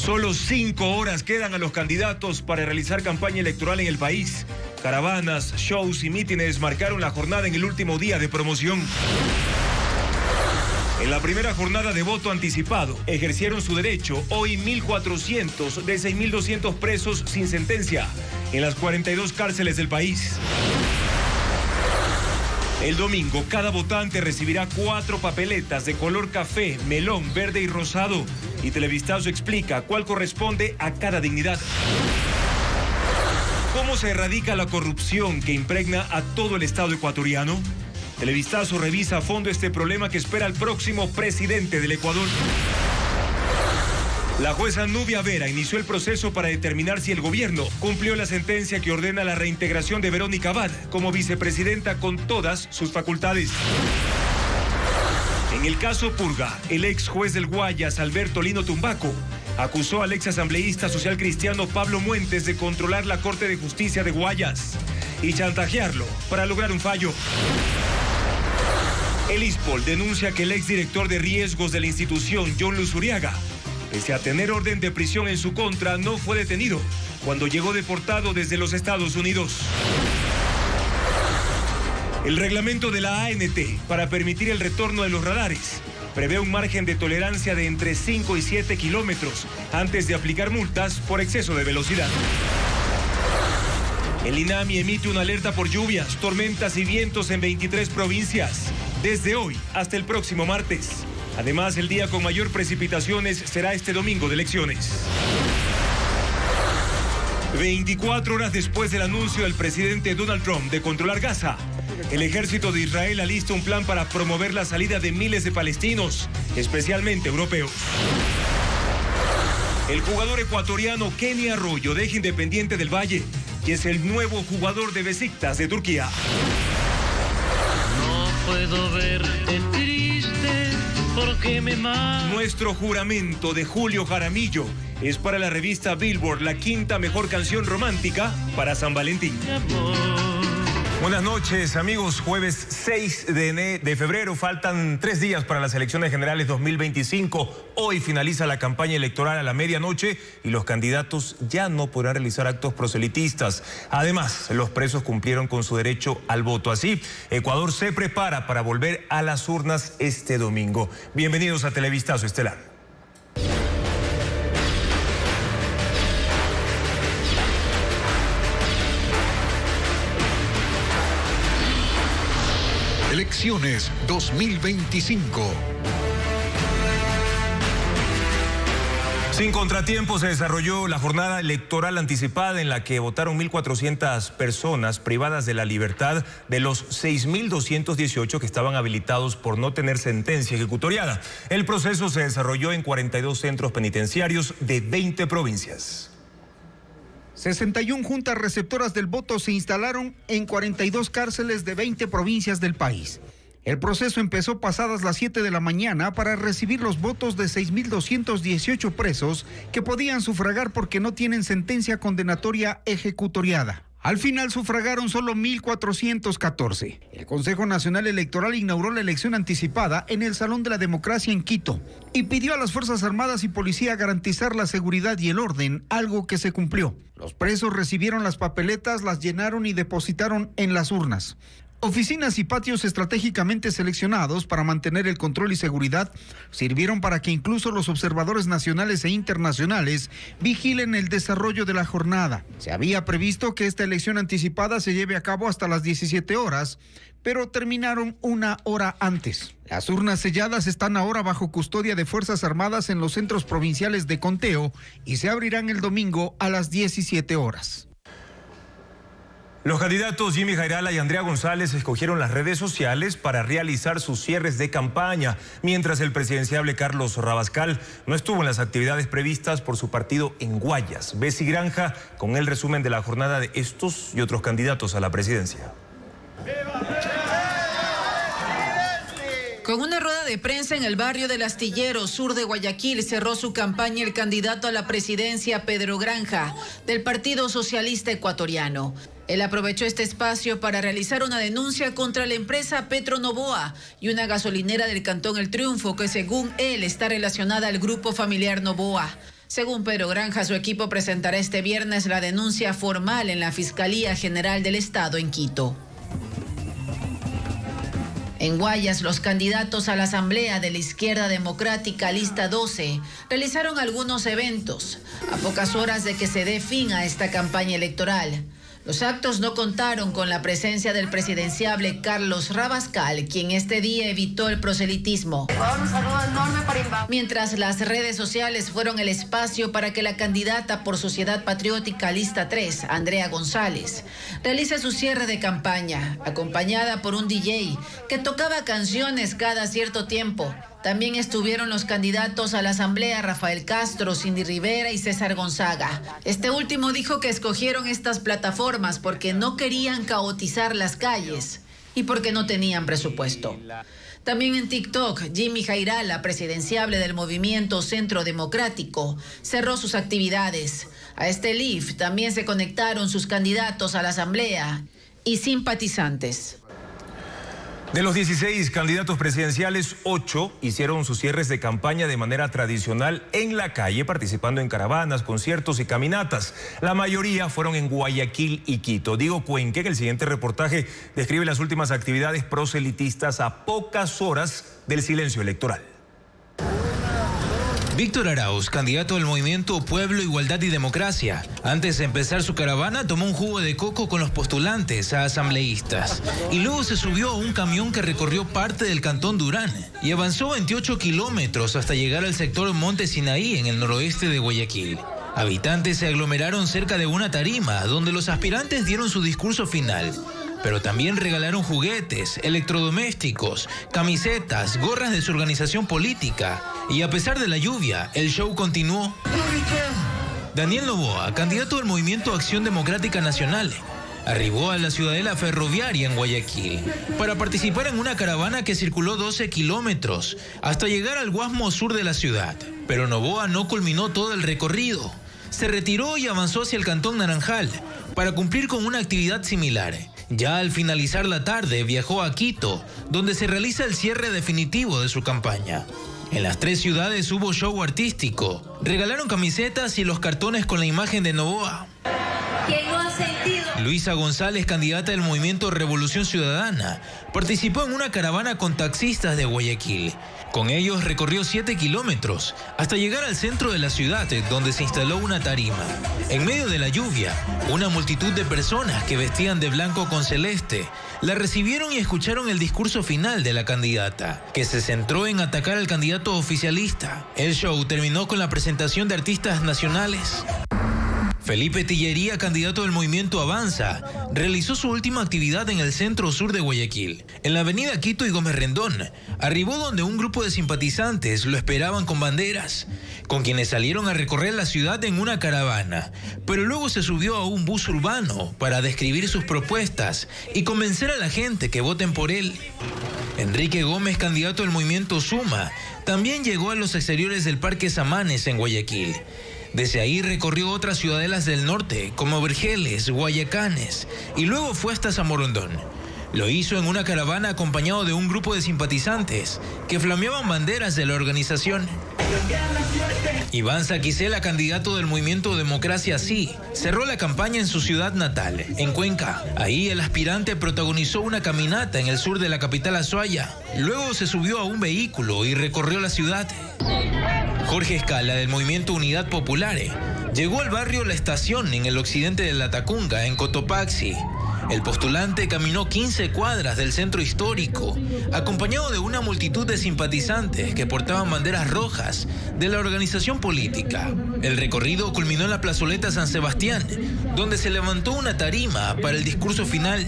Solo 5 horas quedan a los candidatos para realizar campaña electoral en el país. Caravanas, shows y mítines marcaron la jornada en el último día de promoción. En la primera jornada de voto anticipado, ejercieron su derecho hoy 1.400 de 6.200 presos sin sentencia en las 42 cárceles del país. El domingo, cada votante recibirá 4 papeletas de color café, melón, verde y rosado. Y Televistazo explica cuál corresponde a cada dignidad. ¿Cómo se erradica la corrupción que impregna a todo el Estado ecuatoriano? Televistazo revisa a fondo este problema que espera el próximo presidente del Ecuador. La jueza Nubia Vera inició el proceso para determinar si el gobierno cumplió la sentencia que ordena la reintegración de Verónica Abad como vicepresidenta con todas sus facultades. En el caso Purga, el ex juez del Guayas, Alberto Lino Tumbaco, acusó al ex asambleísta social cristiano Pablo Muentes de controlar la Corte de Justicia de Guayas y chantajearlo para lograr un fallo. El ISPOL denuncia que el exdirector de riesgos de la institución, John Luzuriaga, pese a tener orden de prisión en su contra, no fue detenido cuando llegó deportado desde los Estados Unidos. El reglamento de la ANT para permitir el retorno de los radares prevé un margen de tolerancia de entre 5 y 7 kilómetros antes de aplicar multas por exceso de velocidad. El INAMI emite una alerta por lluvias, tormentas y vientos en 23 provincias, desde hoy hasta el próximo martes. Además, el día con mayor precipitaciones será este domingo de elecciones. 24 horas después del anuncio del presidente Donald Trump de controlar Gaza, el ejército de Israel alista un plan para promover la salida de miles de palestinos, especialmente europeos. El jugador ecuatoriano Kenny Arroyo deja Independiente del Valle, que es el nuevo jugador de Besiktas de Turquía. No puedo verte triste porque me mata. Nuestro juramento de Julio Jaramillo es para la revista Billboard la 5ª mejor canción romántica para San Valentín. Buenas noches, amigos. Jueves 6 de febrero. Faltan 3 días para las elecciones generales 2025. Hoy finaliza la campaña electoral a la medianoche y los candidatos ya no podrán realizar actos proselitistas. Además, los presos cumplieron con su derecho al voto. Así, Ecuador se prepara para volver a las urnas este domingo. Bienvenidos a Televistazo Estelar. Elecciones 2025. Sin contratiempo se desarrolló la jornada electoral anticipada en la que votaron 1.400 personas privadas de la libertad de los 6.218 que estaban habilitados por no tener sentencia ejecutoriada. El proceso se desarrolló en 42 centros penitenciarios de 20 provincias. 61 juntas receptoras del voto se instalaron en 42 cárceles de 20 provincias del país. El proceso empezó pasadas las 7 de la mañana para recibir los votos de 6.218 presos que podían sufragar porque no tienen sentencia condenatoria ejecutoriada. Al final sufragaron solo 1.414. El Consejo Nacional Electoral inauguró la elección anticipada en el Salón de la Democracia en Quito y pidió a las Fuerzas Armadas y Policía garantizar la seguridad y el orden, algo que se cumplió. Los presos recibieron las papeletas, las llenaron y depositaron en las urnas. Oficinas y patios estratégicamente seleccionados para mantener el control y seguridad sirvieron para que incluso los observadores nacionales e internacionales vigilen el desarrollo de la jornada. Se había previsto que esta elección anticipada se lleve a cabo hasta las 17 horas, pero terminaron 1 hora antes. Las urnas selladas están ahora bajo custodia de Fuerzas Armadas en los centros provinciales de conteo y se abrirán el domingo a las 17 horas. Los candidatos Jimmy Jairala y Andrea González escogieron las redes sociales para realizar sus cierres de campaña, mientras el presidenciable Carlos Rabascal no estuvo en las actividades previstas por su partido en Guayas. Bessie Granja con el resumen de la jornada de estos y otros candidatos a la presidencia. Con una rueda de prensa en el barrio del Astillero, sur de Guayaquil, cerró su campaña el candidato a la presidencia Pedro Granja, del Partido Socialista Ecuatoriano. Él aprovechó este espacio para realizar una denuncia contra la empresa Petro Novoa y una gasolinera del Cantón El Triunfo que, según él, está relacionada al grupo familiar Novoa. Según Pedro Granja, su equipo presentará este viernes la denuncia formal en la Fiscalía General del Estado en Quito. En Guayas, los candidatos a la Asamblea de la Izquierda Democrática, lista 12, realizaron algunos eventos a pocas horas de que se dé fin a esta campaña electoral. Los actos no contaron con la presencia del presidenciable Carlos Rabascal, quien este día evitó el proselitismo. Mientras las redes sociales fueron el espacio para que la candidata por Sociedad Patriótica lista 3, Andrea González, realice su cierre de campaña, acompañada por un DJ que tocaba canciones cada cierto tiempo. También estuvieron los candidatos a la Asamblea Rafael Castro, Cindy Rivera y César Gonzaga. Este último dijo que escogieron estas plataformas porque no querían caotizar las calles y porque no tenían presupuesto. También en TikTok, Jimmy Jairala, presidenciable del movimiento Centro Democrático, cerró sus actividades. A este live también se conectaron sus candidatos a la Asamblea y simpatizantes. De los 16 candidatos presidenciales, 8 hicieron sus cierres de campaña de manera tradicional en la calle, participando en caravanas, conciertos y caminatas. La mayoría fueron en Guayaquil y Quito. Diego Cuenque, en el siguiente reportaje, describe las últimas actividades proselitistas a pocas horas del silencio electoral. Víctor Arauz, candidato del movimiento Pueblo, Igualdad y Democracia. Antes de empezar su caravana, tomó un jugo de coco con los postulantes a asambleístas. Y luego se subió a un camión que recorrió parte del cantón Durán y avanzó 28 kilómetros hasta llegar al sector Monte Sinaí, en el noroeste de Guayaquil. Habitantes se aglomeraron cerca de una tarima, donde los aspirantes dieron su discurso final. Pero también regalaron juguetes, electrodomésticos, camisetas, gorras de su organización política. Y a pesar de la lluvia, el show continuó. Daniel Noboa, candidato del Movimiento Acción Democrática Nacional, arribó a la ciudadela ferroviaria en Guayaquil para participar en una caravana que circuló 12 kilómetros hasta llegar al Guasmo sur de la ciudad. Pero Noboa no culminó todo el recorrido. Se retiró y avanzó hacia el cantón Naranjal para cumplir con una actividad similar. Ya al finalizar la tarde viajó a Quito, donde se realiza el cierre definitivo de su campaña. En las 3 ciudades hubo show artístico. Regalaron camisetas y los cartones con la imagen de Noboa. ¿Quién no ha sentido? Luisa González, candidata del movimiento Revolución Ciudadana, participó en una caravana con taxistas de Guayaquil. Con ellos recorrió 7 kilómetros hasta llegar al centro de la ciudad, donde se instaló una tarima. En medio de la lluvia, una multitud de personas que vestían de blanco con celeste la recibieron y escucharon el discurso final de la candidata, que se centró en atacar al candidato oficialista. El show terminó con la presentación de artistas nacionales. Felipe Tillería, candidato del movimiento Avanza, realizó su última actividad en el centro sur de Guayaquil. En la avenida Quito y Gómez Rendón, arribó donde un grupo de simpatizantes lo esperaban con banderas, con quienes salieron a recorrer la ciudad en una caravana, pero luego se subió a un bus urbano para describir sus propuestas y convencer a la gente que voten por él. Enrique Gómez, candidato del movimiento Suma, también llegó a los exteriores del Parque Samanes en Guayaquil. Desde ahí recorrió otras ciudadelas del norte, como Vergeles, Guayacanes, y luego fue hasta Zamorondón. Lo hizo en una caravana acompañado de un grupo de simpatizantes que flameaban banderas de la organización. Iván Saquicela, candidato del movimiento Democracia Sí, cerró la campaña en su ciudad natal, en Cuenca. Ahí el aspirante protagonizó una caminata en el sur de la capital Azuaya. Luego se subió a un vehículo y recorrió la ciudad. Jorge Escala, del movimiento Unidad Popular, llegó al barrio La Estación, en el occidente de Latacunga, en Cotopaxi. El postulante caminó 15 cuadras del centro histórico, acompañado de una multitud de simpatizantes que portaban banderas rojas de la organización política. El recorrido culminó en la plazoleta San Sebastián, donde se levantó una tarima para el discurso final.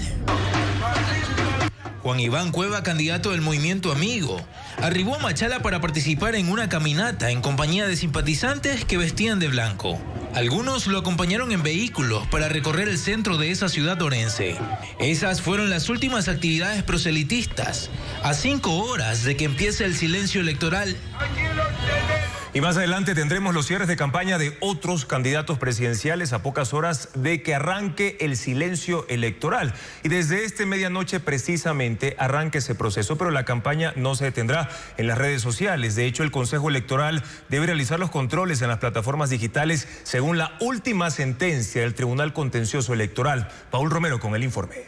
Juan Iván Cueva, candidato del movimiento Amigo, arribó a Machala para participar en una caminata en compañía de simpatizantes que vestían de blanco. Algunos lo acompañaron en vehículos para recorrer el centro de esa ciudad orense. Esas fueron las últimas actividades proselitistas, a 5 horas de que empiece el silencio electoral. Y más adelante tendremos los cierres de campaña de otros candidatos presidenciales a pocas horas de que arranque el silencio electoral. Y desde esta medianoche precisamente arranca ese proceso, pero la campaña no se detendrá en las redes sociales. De hecho, el Consejo Electoral debe realizar los controles en las plataformas digitales según la última sentencia del Tribunal Contencioso Electoral. Paul Romero con el informe.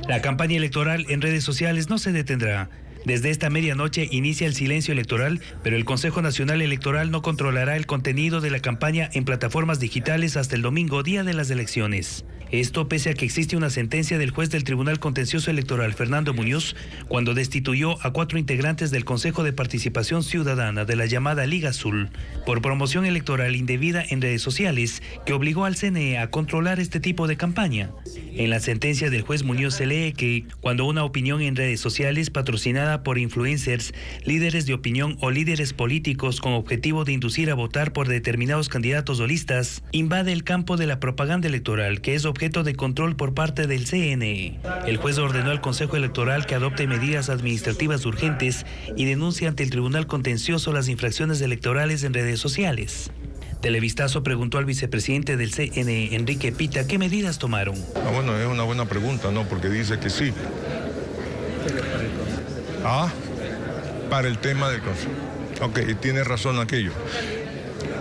La campaña electoral en redes sociales no se detendrá. Desde esta medianoche inicia el silencio electoral, pero el Consejo Nacional Electoral no controlará el contenido de la campaña en plataformas digitales hasta el domingo, día de las elecciones. Esto pese a que existe una sentencia del juez del Tribunal Contencioso Electoral, Fernando Muñoz, cuando destituyó a 4 integrantes del Consejo de Participación Ciudadana de la llamada Liga Azul por promoción electoral indebida en redes sociales, que obligó al CNE a controlar este tipo de campaña. En la sentencia del juez Muñoz se lee que cuando una opinión en redes sociales patrocinada por influencers, líderes de opinión o líderes políticos con objetivo de inducir a votar por determinados candidatos o listas, invade el campo de la propaganda electoral, que es objeto de control por parte del CNE. El juez ordenó al Consejo Electoral que adopte medidas administrativas urgentes y denuncie ante el Tribunal Contencioso las infracciones electorales en redes sociales. Televistazo preguntó al vicepresidente del CNE, Enrique Pita, ¿qué medidas tomaron? Bueno, es una buena pregunta, ¿no? Porque dice que sí. Para el tema del Consejo. Ok, tiene razón aquello.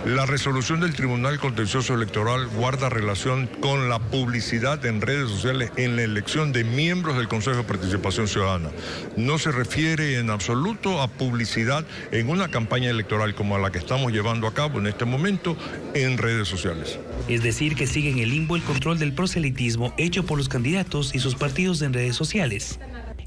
La resolución del Tribunal Contencioso Electoral guarda relación con la publicidad en redes sociales en la elección de miembros del Consejo de Participación Ciudadana. No se refiere en absoluto a publicidad en una campaña electoral como la que estamos llevando a cabo en este momento en redes sociales. Es decir, que sigue en el limbo el control del proselitismo hecho por los candidatos y sus partidos en redes sociales.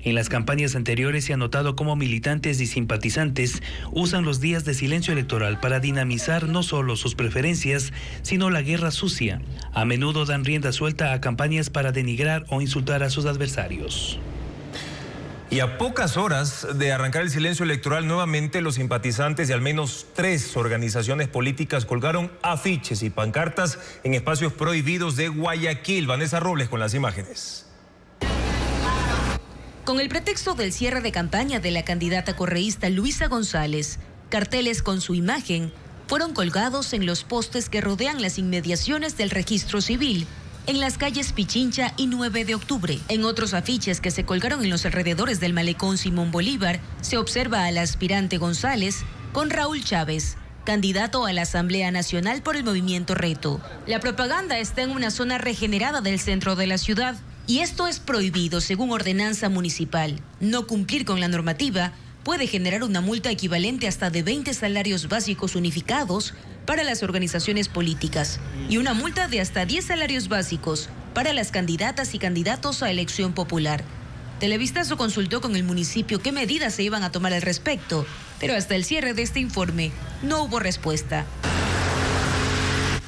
En las campañas anteriores se ha notado cómo militantes y simpatizantes usan los días de silencio electoral para dinamizar no solo sus preferencias, sino la guerra sucia. A menudo dan rienda suelta a campañas para denigrar o insultar a sus adversarios. Y a pocas horas de arrancar el silencio electoral, nuevamente los simpatizantes de al menos 3 organizaciones políticas colgaron afiches y pancartas en espacios prohibidos de Guayaquil. Vanessa Robles con las imágenes. Con el pretexto del cierre de campaña de la candidata correísta Luisa González, carteles con su imagen fueron colgados en los postes que rodean las inmediaciones del registro civil, en las calles Pichincha y 9 de octubre. En otros afiches que se colgaron en los alrededores del malecón Simón Bolívar, se observa al aspirante González con Raúl Chávez, candidato a la Asamblea Nacional por el Movimiento Reto. La propaganda está en una zona regenerada del centro de la ciudad, y esto es prohibido según ordenanza municipal. No cumplir con la normativa puede generar una multa equivalente hasta de 20 salarios básicos unificados para las organizaciones políticas y una multa de hasta 10 salarios básicos para las candidatas y candidatos a elección popular. Televistazo consultó con el municipio qué medidas se iban a tomar al respecto, pero hasta el cierre de este informe no hubo respuesta.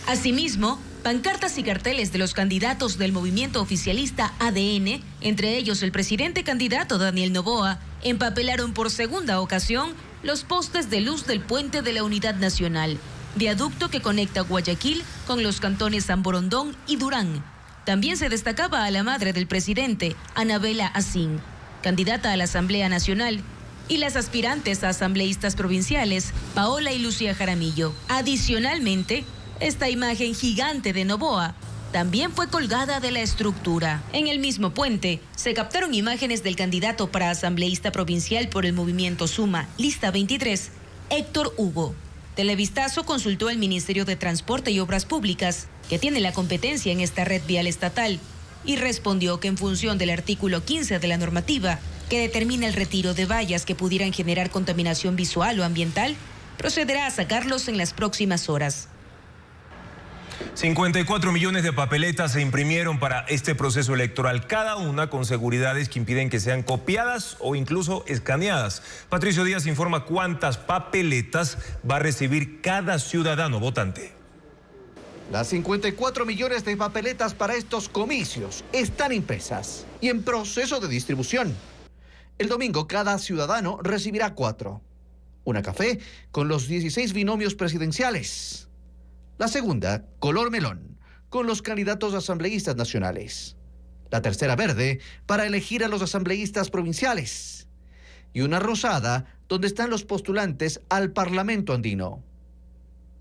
Asimismo, pancartas y carteles de los candidatos del movimiento oficialista ADN, entre ellos el presidente candidato Daniel Noboa, empapelaron por segunda ocasión los postes de luz del puente de la Unidad Nacional, viaducto que conecta Guayaquil con los cantones San Borondón y Durán. También se destacaba a la madre del presidente, Anabela Asín, candidata a la Asamblea Nacional, y las aspirantes a asambleístas provinciales, Paola y Lucía Jaramillo. Adicionalmente, esta imagen gigante de Noboa también fue colgada de la estructura. En el mismo puente se captaron imágenes del candidato para asambleísta provincial por el movimiento Suma, lista 23, Héctor Hugo. Televistazo consultó al Ministerio de Transporte y Obras Públicas, que tiene la competencia en esta red vial estatal, y respondió que en función del artículo 15 de la normativa, que determina el retiro de vallas que pudieran generar contaminación visual o ambiental, procederá a sacarlos en las próximas horas. 54 millones de papeletas se imprimieron para este proceso electoral, cada una con seguridades que impiden que sean copiadas o incluso escaneadas. Patricio Díaz informa cuántas papeletas va a recibir cada ciudadano votante. Las 54 millones de papeletas para estos comicios están impresas y en proceso de distribución. El domingo cada ciudadano recibirá 4. Una café con los 16 binomios presidenciales. La segunda, color melón, con los candidatos asambleístas nacionales. La tercera, verde, para elegir a los asambleístas provinciales. Y una rosada, donde están los postulantes al Parlamento andino.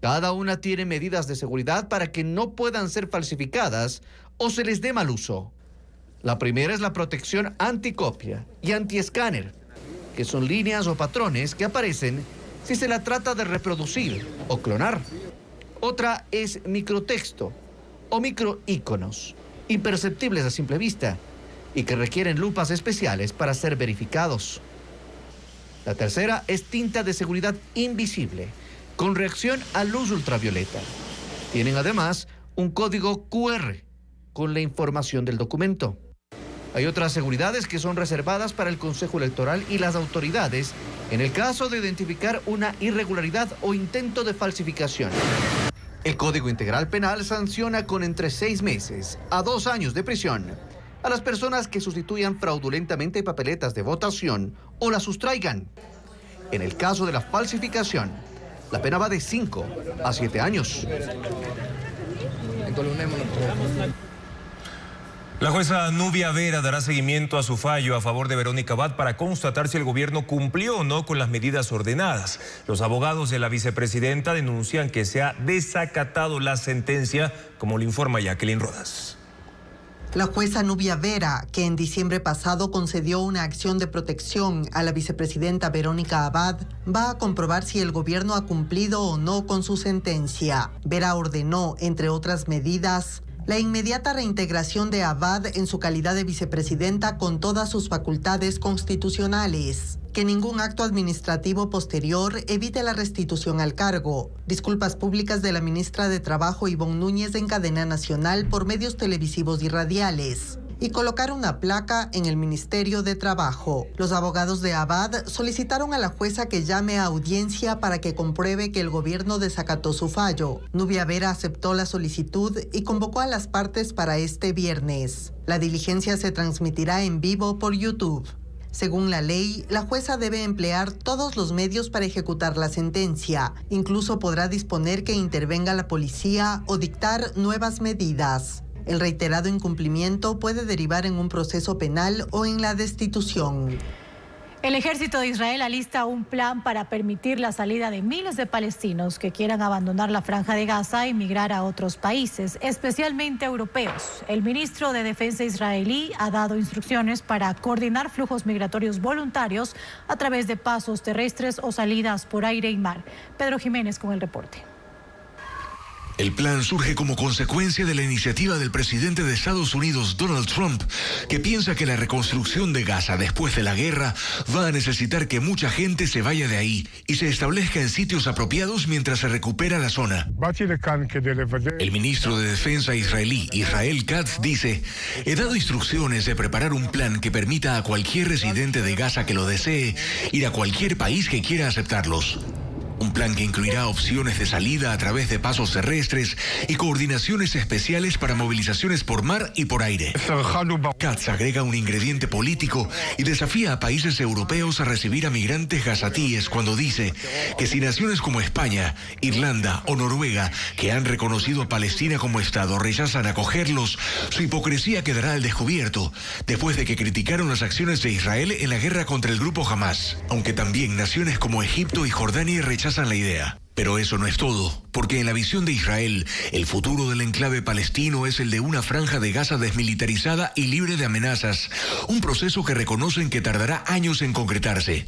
Cada una tiene medidas de seguridad para que no puedan ser falsificadas o se les dé mal uso. La primera es la protección anticopia y antiescáner, que son líneas o patrones que aparecen si se la trata de reproducir o clonar. Otra es microtexto o microíconos, imperceptibles a simple vista y que requieren lupas especiales para ser verificados. La tercera es tinta de seguridad invisible, con reacción a luz ultravioleta. Tienen además un código QR con la información del documento. Hay otras seguridades que son reservadas para el Consejo Electoral y las autoridades en el caso de identificar una irregularidad o intento de falsificación. El Código Integral Penal sanciona con entre 6 meses a 2 años de prisión a las personas que sustituyan fraudulentamente papeletas de votación o las sustraigan. En el caso de la falsificación, la pena va de 5 a 7 años. La jueza Nubia Vera dará seguimiento a su fallo a favor de Verónica Abad para constatar si el gobierno cumplió o no con las medidas ordenadas. Los abogados de la vicepresidenta denuncian que se ha desacatado la sentencia, como le informa Jacqueline Rodas. La jueza Nubia Vera, que en diciembre pasado concedió una acción de protección a la vicepresidenta Verónica Abad, va a comprobar si el gobierno ha cumplido o no con su sentencia. Vera ordenó, entre otras medidas, la inmediata reintegración de Abad en su calidad de vicepresidenta con todas sus facultades constitucionales, que ningún acto administrativo posterior evite la restitución al cargo, disculpas públicas de la ministra de Trabajo Ivonne Núñez en cadena nacional por medios televisivos y radiales, y colocar una placa en el Ministerio de Trabajo. Los abogados de Abad solicitaron a la jueza que llame a audiencia para que compruebe que el gobierno desacató su fallo. Nubia Vera aceptó la solicitud y convocó a las partes para este viernes. La diligencia se transmitirá en vivo por YouTube. Según la ley, la jueza debe emplear todos los medios para ejecutar la sentencia. Incluso podrá disponer que intervenga la policía o dictar nuevas medidas. El reiterado incumplimiento puede derivar en un proceso penal o en la destitución. El ejército de Israel alista un plan para permitir la salida de miles de palestinos que quieran abandonar la Franja de Gaza y migrar a otros países, especialmente europeos. El ministro de Defensa israelí ha dado instrucciones para coordinar flujos migratorios voluntarios a través de pasos terrestres o salidas por aire y mar. Pedro Jiménez con el reporte. El plan surge como consecuencia de la iniciativa del presidente de Estados Unidos, Donald Trump, que piensa que la reconstrucción de Gaza después de la guerra va a necesitar que mucha gente se vaya de ahí y se establezca en sitios apropiados mientras se recupera la zona. El ministro de Defensa israelí, Israel Katz, dice: he dado instrucciones de preparar un plan que permita a cualquier residente de Gaza que lo desee ir a cualquier país que quiera aceptarlos. Un plan que incluirá opciones de salida a través de pasos terrestres y coordinaciones especiales para movilizaciones por mar y por aire. Katz agrega un ingrediente político y desafía a países europeos a recibir a migrantes gazatíes cuando dice que si naciones como España, Irlanda o Noruega, que han reconocido a Palestina como Estado, rechazan acogerlos, su hipocresía quedará al descubierto después de que criticaron las acciones de Israel en la guerra contra el grupo Hamas, aunque también naciones como Egipto y Jordania rechazan la idea. Pero eso no es todo, porque en la visión de Israel, el futuro del enclave palestino es el de una franja de Gaza desmilitarizada y libre de amenazas, un proceso que reconocen que tardará años en concretarse.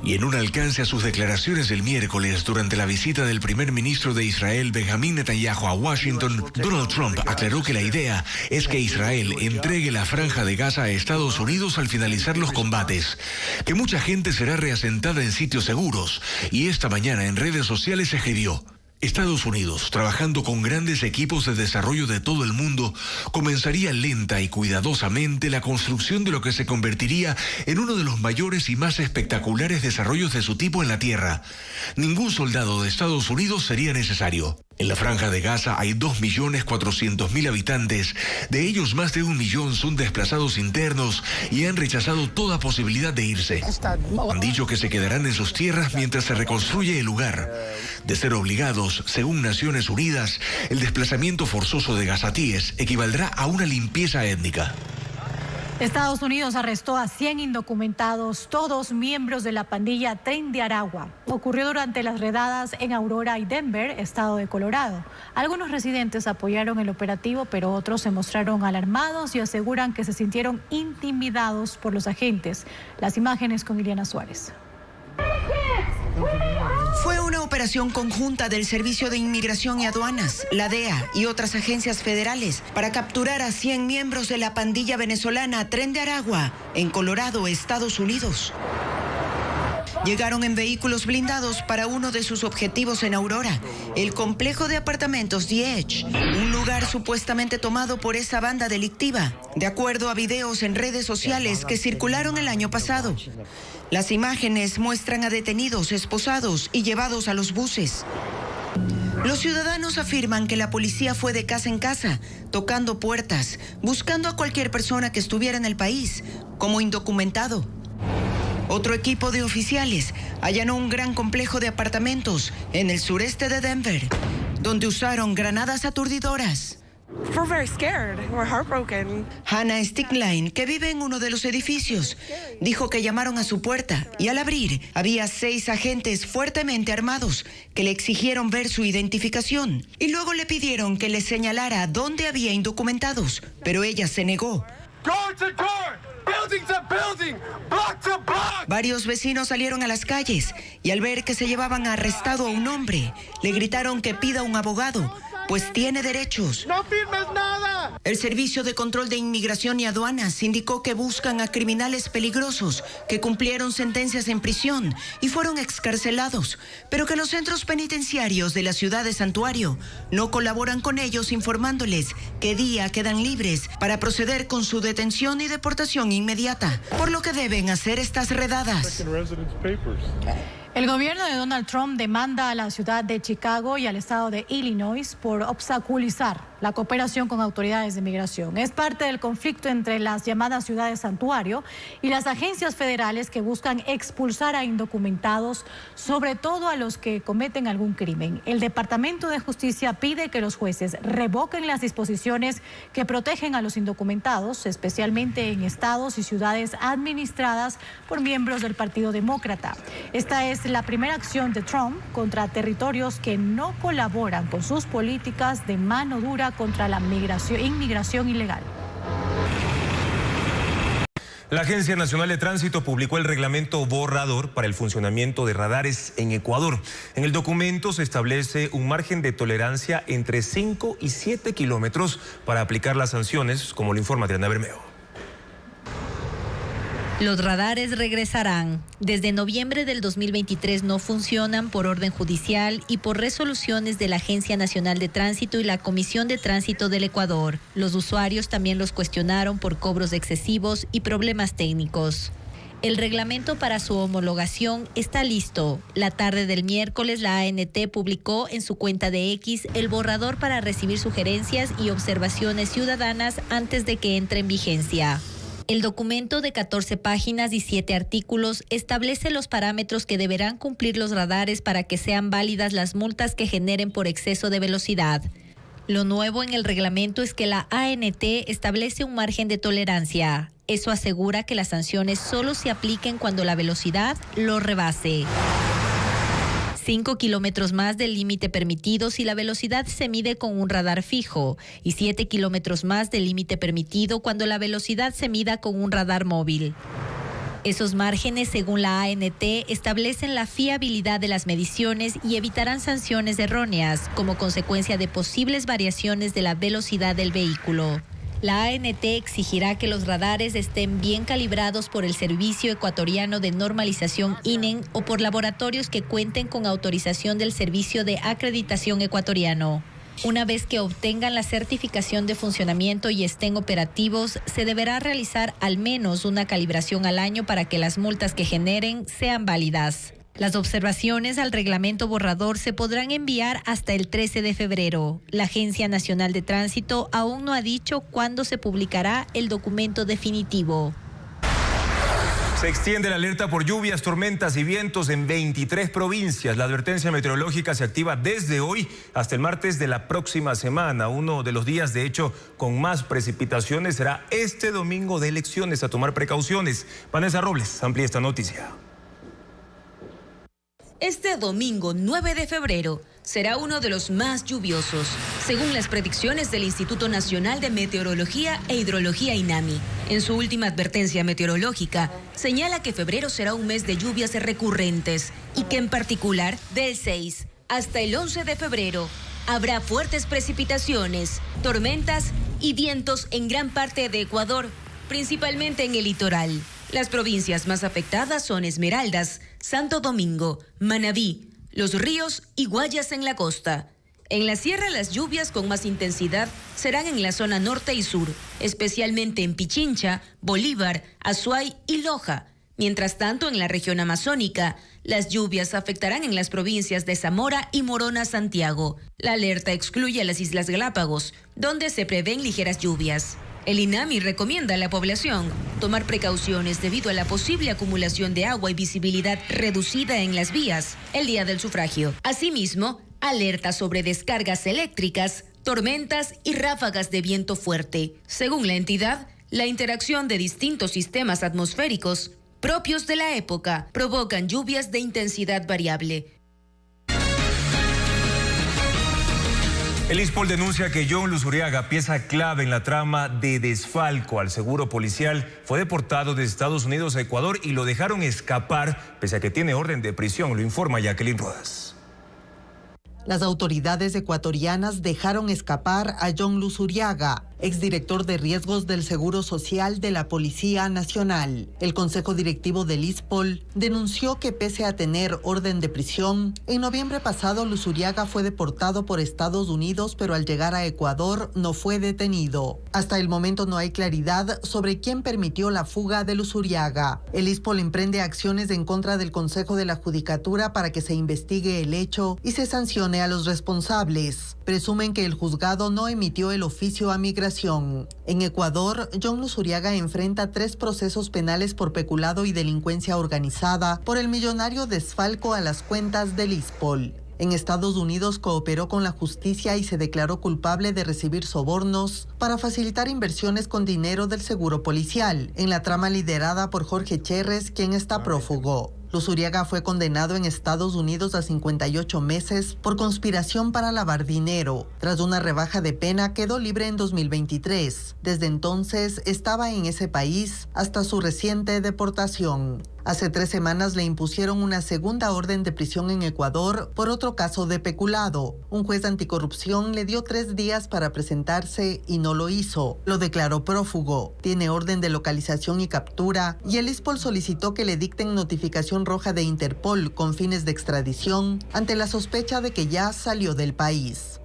Y en un alcance a sus declaraciones del miércoles durante la visita del primer ministro de Israel, Benjamín Netanyahu, a Washington, Donald Trump aclaró que la idea es que Israel entregue la Franja de Gaza a Estados Unidos al finalizar los combates, que mucha gente será reasentada en sitios seguros, y esta mañana en redes sociales escribió: Estados Unidos, trabajando con grandes equipos de desarrollo de todo el mundo, comenzaría lenta y cuidadosamente la construcción de lo que se convertiría en uno de los mayores y más espectaculares desarrollos de su tipo en la Tierra. Ningún soldado de Estados Unidos sería necesario. En la Franja de Gaza hay 2.400.000 habitantes, de ellos más de 1 millón son desplazados internos y han rechazado toda posibilidad de irse. Han dicho que se quedarán en sus tierras mientras se reconstruye el lugar. De ser obligados, según Naciones Unidas, el desplazamiento forzoso de gazatíes equivaldrá a una limpieza étnica. Estados Unidos arrestó a 100 indocumentados, todos miembros de la pandilla Tren de Aragua. Ocurrió durante las redadas en Aurora y Denver, estado de Colorado. Algunos residentes apoyaron el operativo, pero otros se mostraron alarmados y aseguran que se sintieron intimidados por los agentes. Las imágenes con Iliana Suárez. Fue una operación conjunta del Servicio de Inmigración y Aduanas, la DEA y otras agencias federales para capturar a 100 miembros de la pandilla venezolana Tren de Aragua en Colorado, Estados Unidos. Llegaron en vehículos blindados para uno de sus objetivos en Aurora, el complejo de apartamentos The Edge, un lugar supuestamente tomado por esa banda delictiva, de acuerdo a videos en redes sociales que circularon el año pasado. Las imágenes muestran a detenidos, esposados y llevados a los buses. Los ciudadanos afirman que la policía fue de casa en casa, tocando puertas, buscando a cualquier persona que estuviera en el país, como indocumentado. Otro equipo de oficiales allanó un gran complejo de apartamentos en el sureste de Denver, donde usaron granadas aturdidoras. We're very scared. We're heartbroken. Hannah Stickline, que vive en uno de los edificios, dijo que llamaron a su puerta y al abrir había 6 agentes fuertemente armados que le exigieron ver su identificación y luego le pidieron que les señalara dónde había indocumentados, pero ella se negó. Varios vecinos salieron a las calles y al ver que se llevaban arrestado a un hombre, le gritaron que pida un abogado, pues tiene derechos. ¡No firmes nada! El Servicio de Control de Inmigración y Aduanas indicó que buscan a criminales peligrosos que cumplieron sentencias en prisión y fueron excarcelados, pero que los centros penitenciarios de la ciudad de Santuario no colaboran con ellos informándoles qué día quedan libres para proceder con su detención y deportación inmediata, por lo que deben hacer estas redadas. El gobierno de Donald Trump demanda a la ciudad de Chicago y al estado de Illinois por obstaculizar la cooperación con autoridades de migración. Es parte del conflicto entre las llamadas ciudades santuario y las agencias federales que buscan expulsar a indocumentados, sobre todo a los que cometen algún crimen. El Departamento de Justicia pide que los jueces revoquen las disposiciones que protegen a los indocumentados, especialmente en estados y ciudades administradas por miembros del Partido Demócrata. Esta es la primera acción de Trump contra territorios que no colaboran con sus políticas de mano dura contra la inmigración ilegal. La Agencia Nacional de Tránsito publicó el reglamento borrador para el funcionamiento de radares en Ecuador. En el documento se establece un margen de tolerancia entre 5 y 7 kilómetros para aplicar las sanciones, como lo informa Adriana Bermeo. Los radares regresarán. Desde noviembre del 2023 no funcionan por orden judicial y por resoluciones de la Agencia Nacional de Tránsito y la Comisión de Tránsito del Ecuador. Los usuarios también los cuestionaron por cobros excesivos y problemas técnicos. El reglamento para su homologación está listo. La tarde del miércoles, la ANT publicó en su cuenta de X el borrador para recibir sugerencias y observaciones ciudadanas antes de que entre en vigencia. El documento de 14 páginas y 7 artículos establece los parámetros que deberán cumplir los radares para que sean válidas las multas que generen por exceso de velocidad. Lo nuevo en el reglamento es que la ANT establece un margen de tolerancia. Eso asegura que las sanciones solo se apliquen cuando la velocidad lo rebase. 5 kilómetros más del límite permitido si la velocidad se mide con un radar fijo y 7 kilómetros más del límite permitido cuando la velocidad se mida con un radar móvil. Esos márgenes, según la ANT, establecen la fiabilidad de las mediciones y evitarán sanciones erróneas como consecuencia de posibles variaciones de la velocidad del vehículo. La ANT exigirá que los radares estén bien calibrados por el Servicio Ecuatoriano de Normalización INEN o por laboratorios que cuenten con autorización del Servicio de Acreditación Ecuatoriano. Una vez que obtengan la certificación de funcionamiento y estén operativos, se deberá realizar al menos una calibración al año para que las multas que generen sean válidas. Las observaciones al reglamento borrador se podrán enviar hasta el 13 de febrero. La Agencia Nacional de Tránsito aún no ha dicho cuándo se publicará el documento definitivo. Se extiende la alerta por lluvias, tormentas y vientos en 23 provincias. La advertencia meteorológica se activa desde hoy hasta el martes de la próxima semana. Uno de los días, de hecho, con más precipitaciones será este domingo de elecciones. A tomar precauciones. Vanessa Robles amplía esta noticia. Este domingo 9 de febrero será uno de los más lluviosos, según las predicciones del Instituto Nacional de Meteorología e Hidrología INAMI. En su última advertencia meteorológica, señala que febrero será un mes de lluvias recurrentes y que en particular del 6 hasta el 11 de febrero habrá fuertes precipitaciones, tormentas y vientos en gran parte de Ecuador, principalmente en el litoral. Las provincias más afectadas son Esmeraldas, Santo Domingo, Manabí, Los Ríos y Guayas en la costa. En la sierra las lluvias con más intensidad serán en la zona norte y sur, especialmente en Pichincha, Bolívar, Azuay y Loja. Mientras tanto, en la región amazónica, las lluvias afectarán en las provincias de Zamora y Morona, Santiago. La alerta excluye a las Islas Galápagos, donde se prevén ligeras lluvias. El INAMI recomienda a la población tomar precauciones debido a la posible acumulación de agua y visibilidad reducida en las vías el día del sufragio. Asimismo, alerta sobre descargas eléctricas, tormentas y ráfagas de viento fuerte. Según la entidad, la interacción de distintos sistemas atmosféricos propios de la época provocan lluvias de intensidad variable. El ISPOL denuncia que John Luzuriaga, pieza clave en la trama de desfalco al seguro policial, fue deportado de Estados Unidos a Ecuador y lo dejaron escapar pese a que tiene orden de prisión, lo informa Jacqueline Rodas. Las autoridades ecuatorianas dejaron escapar a John Luzuriaga, exdirector de riesgos del Seguro Social de la Policía Nacional. El Consejo Directivo del ISPOL denunció que pese a tener orden de prisión, en noviembre pasado Luzuriaga fue deportado por Estados Unidos, pero al llegar a Ecuador no fue detenido. Hasta el momento no hay claridad sobre quién permitió la fuga de Luzuriaga. El ISPOL emprende acciones en contra del Consejo de la Judicatura para que se investigue el hecho y se sancione a los responsables. Presumen que el juzgado no emitió el oficio a migración. En Ecuador, John Luzuriaga enfrenta 3 procesos penales por peculado y delincuencia organizada por el millonario desfalco a las cuentas del ISPOL. En Estados Unidos cooperó con la justicia y se declaró culpable de recibir sobornos para facilitar inversiones con dinero del seguro policial, en la trama liderada por Jorge Cherres, quien está prófugo. Luzuriaga fue condenado en Estados Unidos a 58 meses por conspiración para lavar dinero. Tras una rebaja de pena, quedó libre en 2023. Desde entonces estaba en ese país hasta su reciente deportación. Hace 3 semanas le impusieron una segunda orden de prisión en Ecuador por otro caso de peculado. Un juez anticorrupción le dio 3 días para presentarse y no lo hizo. Lo declaró prófugo. Tiene orden de localización y captura y el ISPOL solicitó que le dicten notificación roja de Interpol con fines de extradición ante la sospecha de que ya salió del país.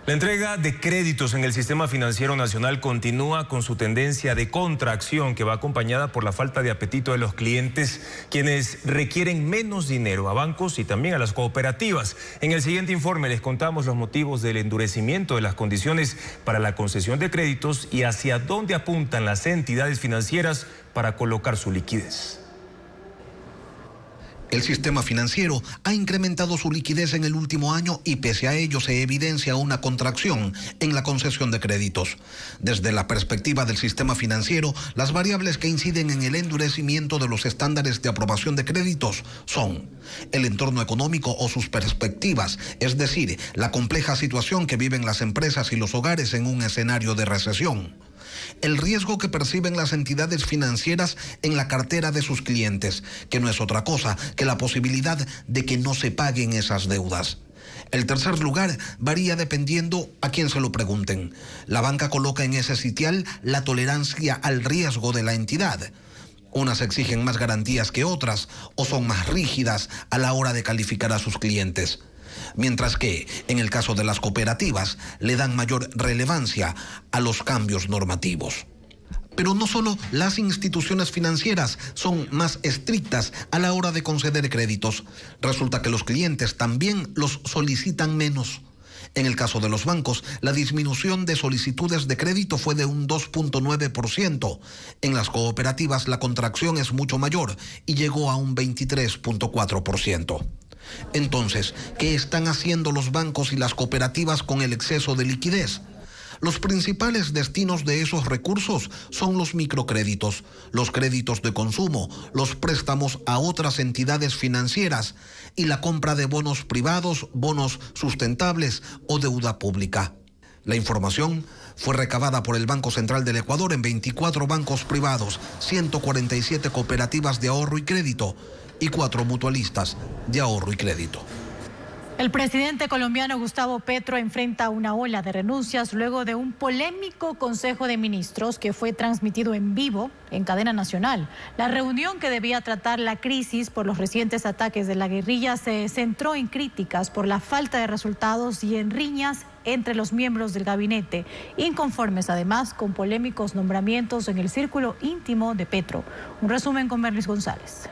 La entrega de créditos en el sistema financiero nacional continúa con su tendencia de contracción que va acompañada por la falta de apetito de los clientes, quienes requieren menos dinero a bancos y también a las cooperativas. En el siguiente informe les contamos los motivos del endurecimiento de las condiciones para la concesión de créditos y hacia dónde apuntan las entidades financieras para colocar su liquidez. El sistema financiero ha incrementado su liquidez en el último año y pese a ello se evidencia una contracción en la concesión de créditos. Desde la perspectiva del sistema financiero, las variables que inciden en el endurecimiento de los estándares de aprobación de créditos son el entorno económico o sus perspectivas, es decir, la compleja situación que viven las empresas y los hogares en un escenario de recesión. El riesgo que perciben las entidades financieras en la cartera de sus clientes, que no es otra cosa que la posibilidad de que no se paguen esas deudas. El tercer lugar varía dependiendo a quién se lo pregunten. La banca coloca en ese sitial la tolerancia al riesgo de la entidad. Unas exigen más garantías que otras o son más rígidas a la hora de calificar a sus clientes. Mientras que, en el caso de las cooperativas, le dan mayor relevancia a los cambios normativos. Pero no solo las instituciones financieras son más estrictas a la hora de conceder créditos. Resulta que los clientes también los solicitan menos. En el caso de los bancos, la disminución de solicitudes de crédito fue de un 2.9%. En las cooperativas la contracción es mucho mayor y llegó a un 23.4%. Entonces, ¿qué están haciendo los bancos y las cooperativas con el exceso de liquidez? Los principales destinos de esos recursos son los microcréditos, los créditos de consumo, los préstamos a otras entidades financieras y la compra de bonos privados, bonos sustentables o deuda pública. La información fue recabada por el Banco Central del Ecuador en 24 bancos privados, 147 cooperativas de ahorro y crédito y 4 mutualistas de ahorro y crédito. El presidente colombiano Gustavo Petro enfrenta una ola de renuncias luego de un polémico Consejo de Ministros que fue transmitido en vivo en cadena nacional. La reunión, que debía tratar la crisis por los recientes ataques de la guerrilla, se centró en críticas por la falta de resultados y en riñas entre los miembros del gabinete, inconformes además con polémicos nombramientos en el círculo íntimo de Petro. Un resumen con Merlis González.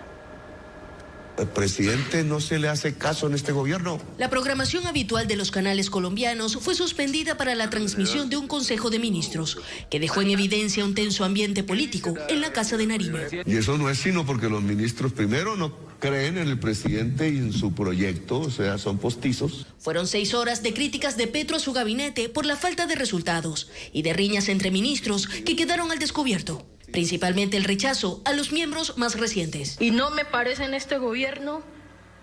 ¿El presidente no se le hace caso en este gobierno? La programación habitual de los canales colombianos fue suspendida para la transmisión de un Consejo de Ministros que dejó en evidencia un tenso ambiente político en la Casa de Nariño. Y eso no es sino porque los ministros primero no creen en el presidente y en su proyecto, o sea, son postizos. Fueron 6 horas de críticas de Petro a su gabinete por la falta de resultados y de riñas entre ministros que quedaron al descubierto. Principalmente el rechazo a los miembros más recientes. Y no me parece en este gobierno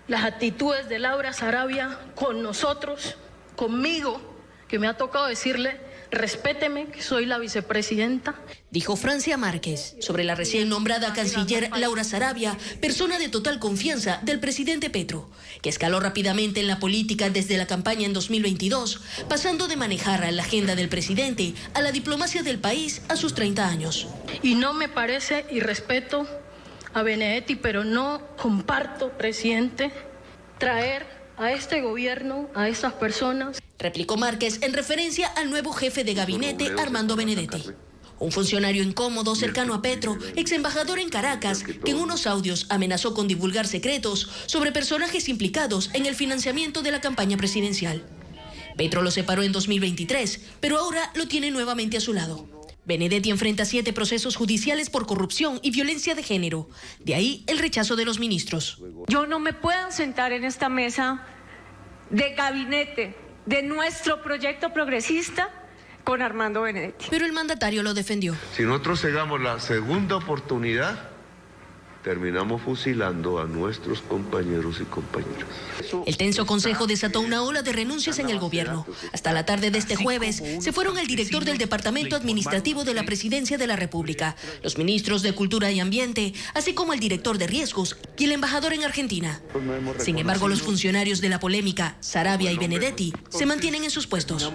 las actitudes de Laura Sarabia con nosotros, conmigo, que me ha tocado decirle, respéteme, que soy la vicepresidenta. Dijo Francia Márquez sobre la recién nombrada canciller Laura Sarabia, persona de total confianza del presidente Petro, que escaló rápidamente en la política desde la campaña en 2022, pasando de manejar la agenda del presidente a la diplomacia del país a sus 30 años. Y no me parece, y respeto a Benedetti, pero no comparto, presidente, traer a este gobierno, a estas personas. Replicó Márquez en referencia al nuevo jefe de gabinete, Armando Benedetti. Un funcionario incómodo cercano a Petro, ex embajador en Caracas, que en unos audios amenazó con divulgar secretos sobre personajes implicados en el financiamiento de la campaña presidencial. Petro lo separó en 2023, pero ahora lo tiene nuevamente a su lado. Benedetti enfrenta 7 procesos judiciales por corrupción y violencia de género. De ahí el rechazo de los ministros. Yo no me puedo sentar en esta mesa de gabinete de nuestro proyecto progresista con Armando Benedetti. Pero el mandatario lo defendió. Si nosotros cegamos la segunda oportunidad, terminamos fusilando a nuestros compañeros y compañeras. El tenso consejo desató una ola de renuncias en el gobierno. Hasta la tarde de este jueves se fueron el director del Departamento Administrativo de la Presidencia de la República, los ministros de Cultura y Ambiente, así como el director de Riesgos y el embajador en Argentina. Sin embargo, los funcionarios de la polémica, Sarabia y Benedetti, se mantienen en sus puestos.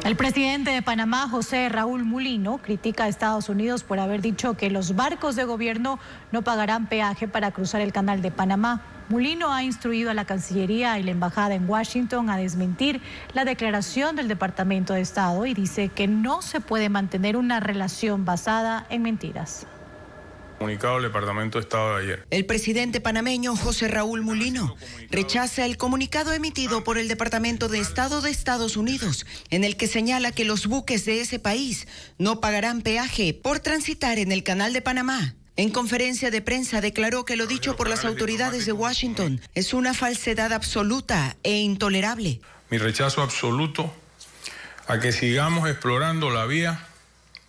El presidente de Panamá, José Raúl Mulino, critica a Estados Unidos por haber dicho que los barcos de gobierno no pagarán peaje para cruzar el canal de Panamá. Mulino ha instruido a la Cancillería y la Embajada en Washington a desmentir la declaración del Departamento de Estado y dice que no se puede mantener una relación basada en mentiras. Comunicado del Departamento de Estado de ayer. El presidente panameño José Raúl Mulino rechaza el comunicado emitido por el Departamento de Estado de Estados Unidos, en el que señala que los buques de ese país no pagarán peaje por transitar en el Canal de Panamá. En conferencia de prensa declaró que lo dicho por las autoridades de Washington es una falsedad absoluta e intolerable. Mi rechazo absoluto a que sigamos explorando la vía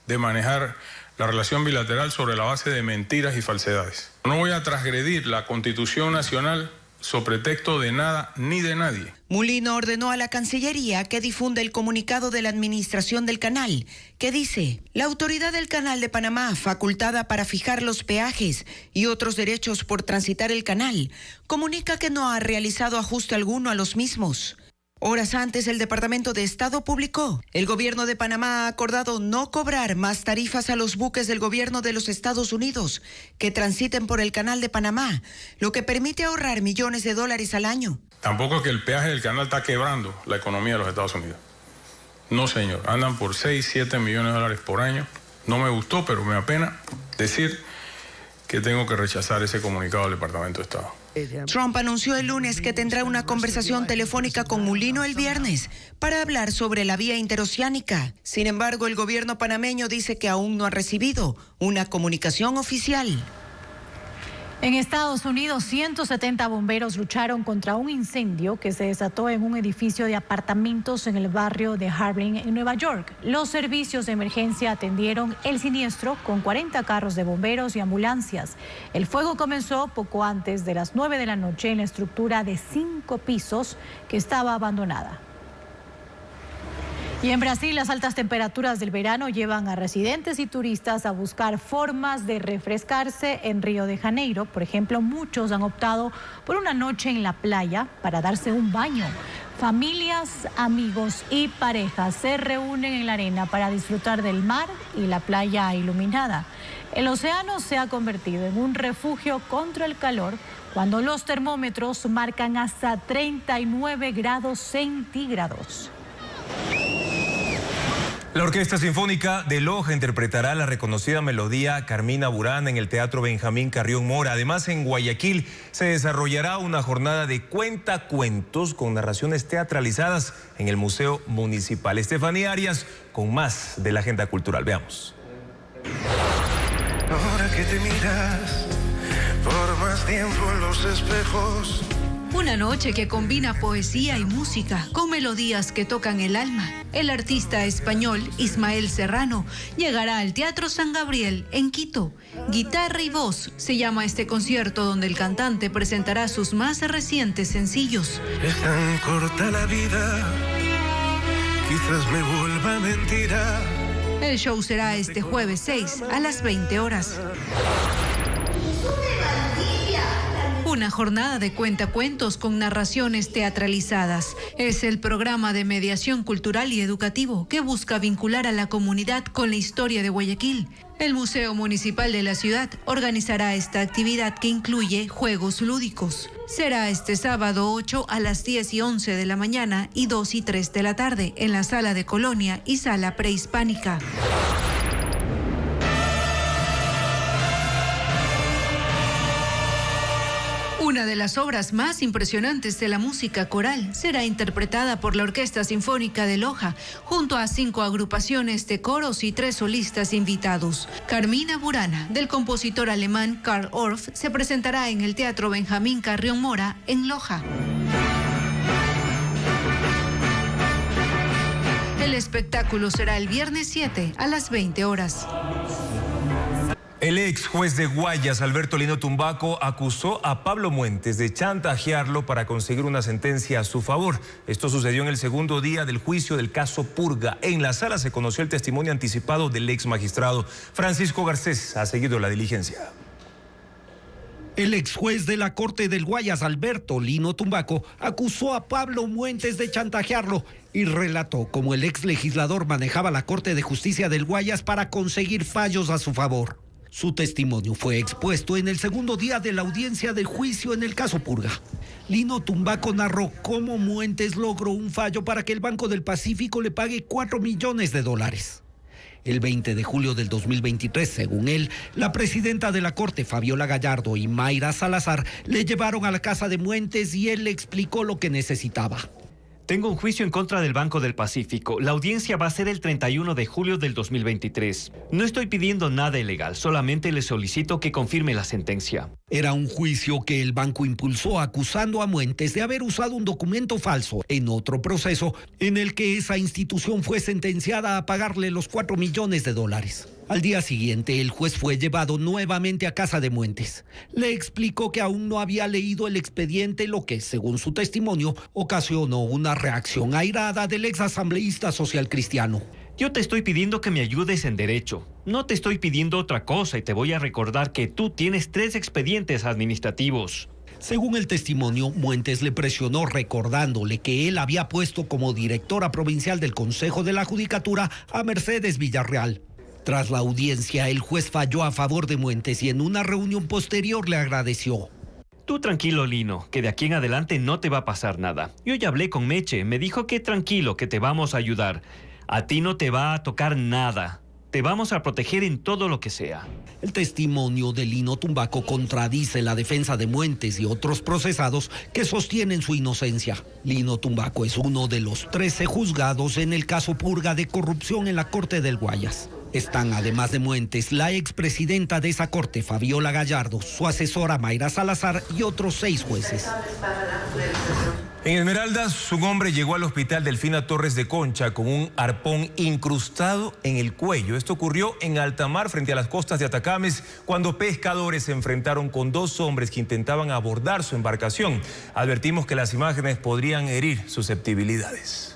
de manejar la relación bilateral sobre la base de mentiras y falsedades. No voy a transgredir la Constitución Nacional sobre pretexto de nada ni de nadie. Mulino ordenó a la Cancillería que difunda el comunicado de la Administración del Canal, que dice: la autoridad del Canal de Panamá, facultada para fijar los peajes y otros derechos por transitar el canal, comunica que no ha realizado ajuste alguno a los mismos. Horas antes, el Departamento de Estado publicó: el gobierno de Panamá ha acordado no cobrar más tarifas a los buques del gobierno de los Estados Unidos que transiten por el Canal de Panamá, lo que permite ahorrar millones de dólares al año. Tampoco es que el peaje del canal está quebrando la economía de los Estados Unidos. No, señor. Andan por 6, 7 millones de dólares por año. No me gustó, pero me apena decir que tengo que rechazar ese comunicado del Departamento de Estado. Trump anunció el lunes que tendrá una conversación telefónica con Mulino el viernes para hablar sobre la vía interoceánica. Sin embargo, el gobierno panameño dice que aún no ha recibido una comunicación oficial. En Estados Unidos, 170 bomberos lucharon contra un incendio que se desató en un edificio de apartamentos en el barrio de Harlem, en Nueva York. Los servicios de emergencia atendieron el siniestro con 40 carros de bomberos y ambulancias. El fuego comenzó poco antes de las 9 de la noche en la estructura de 5 pisos que estaba abandonada. Y en Brasil, las altas temperaturas del verano llevan a residentes y turistas a buscar formas de refrescarse en Río de Janeiro. Por ejemplo, muchos han optado por una noche en la playa para darse un baño. Familias, amigos y parejas se reúnen en la arena para disfrutar del mar y la playa iluminada. El océano se ha convertido en un refugio contra el calor cuando los termómetros marcan hasta 39 grados centígrados. La Orquesta Sinfónica de Loja interpretará la reconocida melodía Carmina Burana en el Teatro Benjamín Carrión Mora. Además, en Guayaquil se desarrollará una jornada de cuentacuentos con narraciones teatralizadas en el Museo Municipal. Estefanía Arias con más de la agenda cultural. Veamos. Ahora que te miras por más tiempo en los espejos. Una noche que combina poesía y música con melodías que tocan el alma. El artista español Ismael Serrano llegará al Teatro San Gabriel en Quito. Guitarra y voz se llama este concierto, donde el cantante presentará sus más recientes sencillos. Es tan corta la vida, quizás me vuelva mentira. El show será este jueves 6 a las 20 horas. Una jornada de cuentacuentos con narraciones teatralizadas. Es el programa de mediación cultural y educativo que busca vincular a la comunidad con la historia de Guayaquil. El Museo Municipal de la ciudad organizará esta actividad que incluye juegos lúdicos. Será este sábado 8 a las 10 y 11 de la mañana y 2 y 3 de la tarde en la Sala de Colonia y Sala Prehispánica. Una de las obras más impresionantes de la música coral será interpretada por la Orquesta Sinfónica de Loja, junto a 5 agrupaciones de coros y 3 solistas invitados. Carmina Burana, del compositor alemán Karl Orff, se presentará en el Teatro Benjamín Carrión Mora, en Loja. El espectáculo será el viernes 7 a las 20 horas. El ex juez de Guayas, Alberto Lino Tumbaco, acusó a Pablo Muentes de chantajearlo para conseguir una sentencia a su favor. Esto sucedió en el segundo día del juicio del caso Purga. En la sala se conoció el testimonio anticipado del ex magistrado. Francisco Garcés ha seguido la diligencia. El ex juez de la Corte del Guayas, Alberto Lino Tumbaco, acusó a Pablo Muentes de chantajearlo y relató cómo el ex legislador manejaba la Corte de Justicia del Guayas para conseguir fallos a su favor. Su testimonio fue expuesto en el segundo día de la audiencia de juicio en el caso Purga. Lino Tumbaco narró cómo Muentes logró un fallo para que el Banco del Pacífico le pague $4 millones. El 20 de julio del 2023, según él, la presidenta de la Corte, Fabiola Gallardo, y Mayra Salazar le llevaron a la casa de Muentes y él le explicó lo que necesitaba. Tengo un juicio en contra del Banco del Pacífico. La audiencia va a ser el 31 de julio del 2023. No estoy pidiendo nada ilegal, solamente le solicito que confirme la sentencia. Era un juicio que el banco impulsó acusando a Muentes de haber usado un documento falso en otro proceso en el que esa institución fue sentenciada a pagarle los $4 millones. Al día siguiente, el juez fue llevado nuevamente a casa de Muentes. Le explicó que aún no había leído el expediente, lo que, según su testimonio, ocasionó una reacción airada del ex asambleísta social cristiano. Yo te estoy pidiendo que me ayudes en derecho. No te estoy pidiendo otra cosa y te voy a recordar que tú tienes 3 expedientes administrativos. Según el testimonio, Muentes le presionó recordándole que él había puesto como directora provincial del Consejo de la Judicatura a Mercedes Villarreal. Tras la audiencia, el juez falló a favor de Muentes y en una reunión posterior le agradeció. Tú tranquilo, Lino, que de aquí en adelante no te va a pasar nada. Yo ya hablé con Meche, me dijo que tranquilo, que te vamos a ayudar. A ti no te va a tocar nada. Te vamos a proteger en todo lo que sea. El testimonio de Lino Tumbaco contradice la defensa de Muentes y otros procesados que sostienen su inocencia. Lino Tumbaco es uno de los 13 juzgados en el caso Purga de corrupción en la Corte del Guayas. Están, además de Muentes, la expresidenta de esa corte, Fabiola Gallardo, su asesora Mayra Salazar y otros 6 jueces. En Esmeraldas, un hombre llegó al hospital Delfina Torres de Concha con un arpón incrustado en el cuello. Esto ocurrió en alta mar frente a las costas de Atacames cuando pescadores se enfrentaron con 2 hombres que intentaban abordar su embarcación. Advertimos que las imágenes podrían herir susceptibilidades.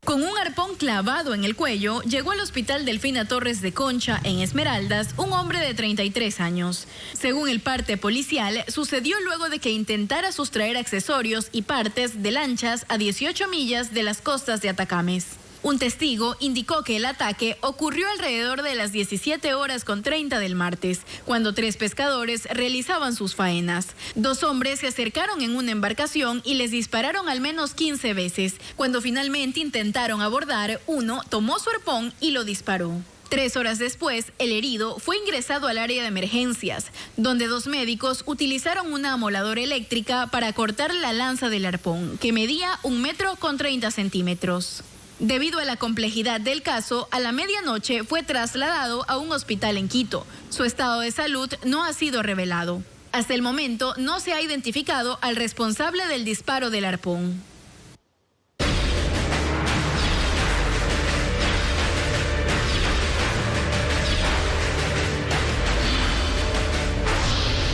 Con un arpón clavado en el cuello, llegó al hospital Delfina Torres de Concha, en Esmeraldas, un hombre de 33 años. Según el parte policial, sucedió luego de que intentara sustraer accesorios y partes de lanchas a 18 millas de las costas de Atacames. Un testigo indicó que el ataque ocurrió alrededor de las 17:30 del martes, cuando 3 pescadores realizaban sus faenas. 2 hombres se acercaron en una embarcación y les dispararon al menos 15 veces. Cuando finalmente intentaron abordar, uno tomó su arpón y lo disparó. 3 horas después, el herido fue ingresado al área de emergencias, donde 2 médicos utilizaron una amoladora eléctrica para cortar la lanza del arpón, que medía 1,30 centímetros. Debido a la complejidad del caso, a la medianoche fue trasladado a un hospital en Quito. Su estado de salud no ha sido revelado. Hasta el momento no se ha identificado al responsable del disparo del arpón.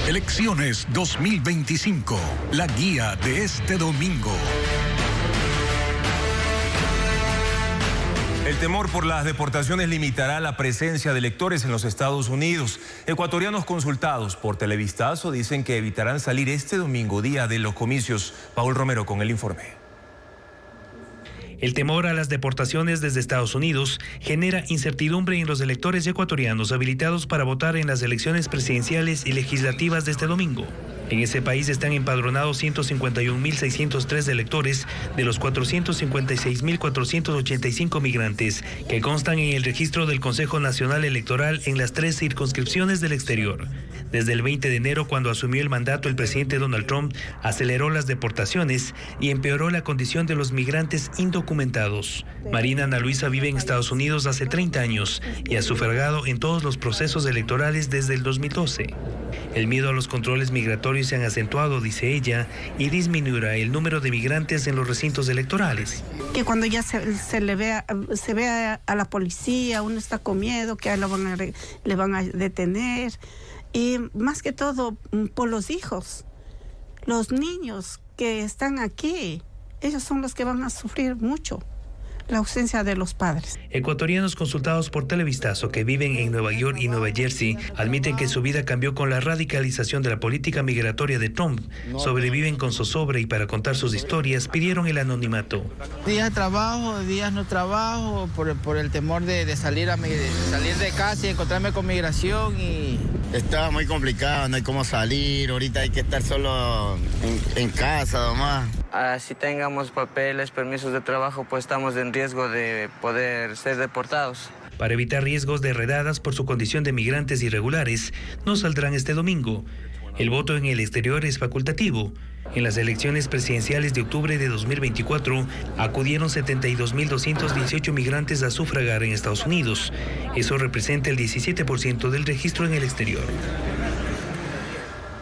Elecciones 2025, la guía de este domingo. El temor por las deportaciones limitará la presencia de electores en los Estados Unidos. Ecuatorianos consultados por Televistazo dicen que evitarán salir este domingo, día de los comicios. Paul Romero con el informe. El temor a las deportaciones desde Estados Unidos genera incertidumbre en los electores ecuatorianos habilitados para votar en las elecciones presidenciales y legislativas de este domingo. En ese país están empadronados 151.603 electores de los 456.485 migrantes que constan en el registro del Consejo Nacional Electoral en las 3 circunscripciones del exterior. Desde el 20 de enero, cuando asumió el mandato, el presidente Donald Trump aceleró las deportaciones y empeoró la condición de los migrantes indocumentados. Marina Ana Luisa vive en Estados Unidos hace 30 años y ha sufragado en todos los procesos electorales desde el 2012. El miedo a los controles migratorios se han acentuado, dice ella, y disminuirá el número de migrantes en los recintos electorales. Que cuando ya se vea a la policía, uno está con miedo, que le van a detener. Y más que todo por los hijos, los niños que están aquí, ellos son los que van a sufrir mucho la ausencia de los padres. Ecuatorianos consultados por Televistazo que viven en Nueva York y Nueva Jersey admiten que su vida cambió con la radicalización de la política migratoria de Trump. Sobreviven con zozobra y para contar sus historias pidieron el anonimato. Días trabajo, días no trabajo, por el temor de salir de casa y encontrarme con migración y... Está muy complicado, no hay cómo salir, ahorita hay que estar solo en casa nomás. Si tengamos papeles, permisos de trabajo, pues estamos en riesgo de poder ser deportados. Para evitar riesgos de redadas por su condición de migrantes irregulares, no saldrán este domingo. El voto en el exterior es facultativo. En las elecciones presidenciales de octubre de 2024 acudieron 72.218 migrantes a sufragar en Estados Unidos. Eso representa el 17% del registro en el exterior.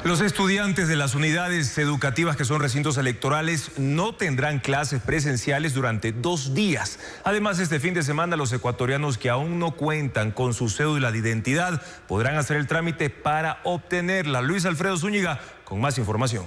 Los estudiantes de las unidades educativas que son recintos electorales no tendrán clases presenciales durante 2 días. Además, este fin de semana los ecuatorianos que aún no cuentan con su cédula de identidad podrán hacer el trámite para obtenerla. Luis Alfredo Zúñiga con más información.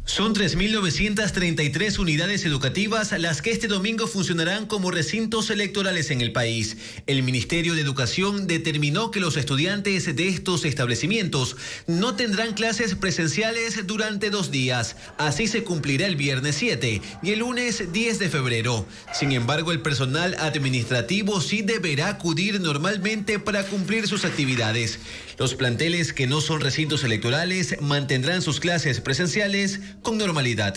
Son 3.933 unidades educativas las que este domingo funcionarán como recintos electorales en el país. El Ministerio de Educación determinó que los estudiantes de estos establecimientos no tendrán clases presenciales durante 2 días. Así se cumplirá el viernes 7 y el lunes 10 de febrero. Sin embargo, el personal administrativo sí deberá acudir normalmente para cumplir sus actividades. Los planteles que no son recintos electorales mantendrán sus clases presenciales con normalidad.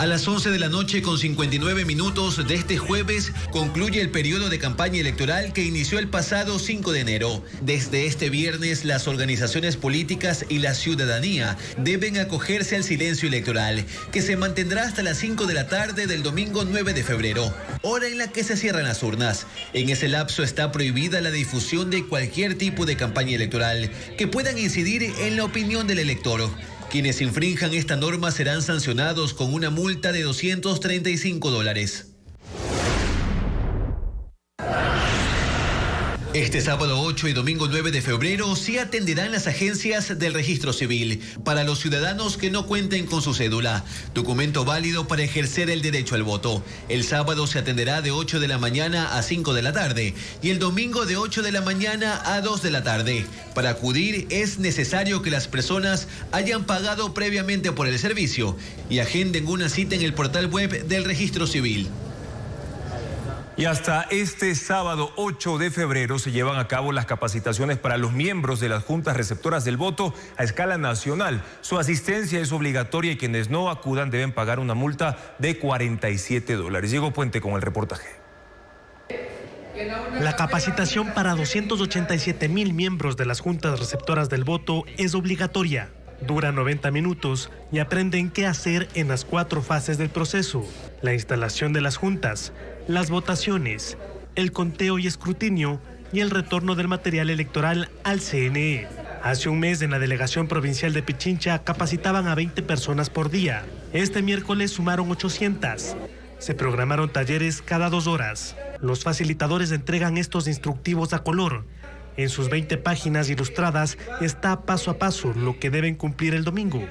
A las 11 de la noche con 59 minutos de este jueves concluye el periodo de campaña electoral que inició el pasado 5 de enero. Desde este viernes, las organizaciones políticas y la ciudadanía deben acogerse al silencio electoral, que se mantendrá hasta las 5 de la tarde del domingo 9 de febrero, hora en la que se cierran las urnas. En ese lapso está prohibida la difusión de cualquier tipo de campaña electoral que puedan incidir en la opinión del elector. Quienes infrinjan esta norma serán sancionados con una multa de $235. Este sábado 8 y domingo 9 de febrero sí atenderán las agencias del registro civil para los ciudadanos que no cuenten con su cédula, documento válido para ejercer el derecho al voto. El sábado se atenderá de 8 de la mañana a 5 de la tarde y el domingo de 8 de la mañana a 2 de la tarde. Para acudir es necesario que las personas hayan pagado previamente por el servicio y agenden una cita en el portal web del registro civil. Y hasta este sábado 8 de febrero se llevan a cabo las capacitaciones para los miembros de las juntas receptoras del voto a escala nacional. Su asistencia es obligatoria y quienes no acudan deben pagar una multa de $47. Diego Puente con el reportaje. La capacitación para 287,000 miembros de las juntas receptoras del voto es obligatoria. Dura 90 minutos y aprenden qué hacer en las 4 fases del proceso: la instalación de las juntas, las votaciones, el conteo y escrutinio y el retorno del material electoral al CNE. Hace un mes en la Delegación Provincial de Pichincha capacitaban a 20 personas por día. Este miércoles sumaron 800. Se programaron talleres cada 2 horas. Los facilitadores entregan estos instructivos a color. En sus 20 páginas ilustradas está paso a paso lo que deben cumplir el domingo.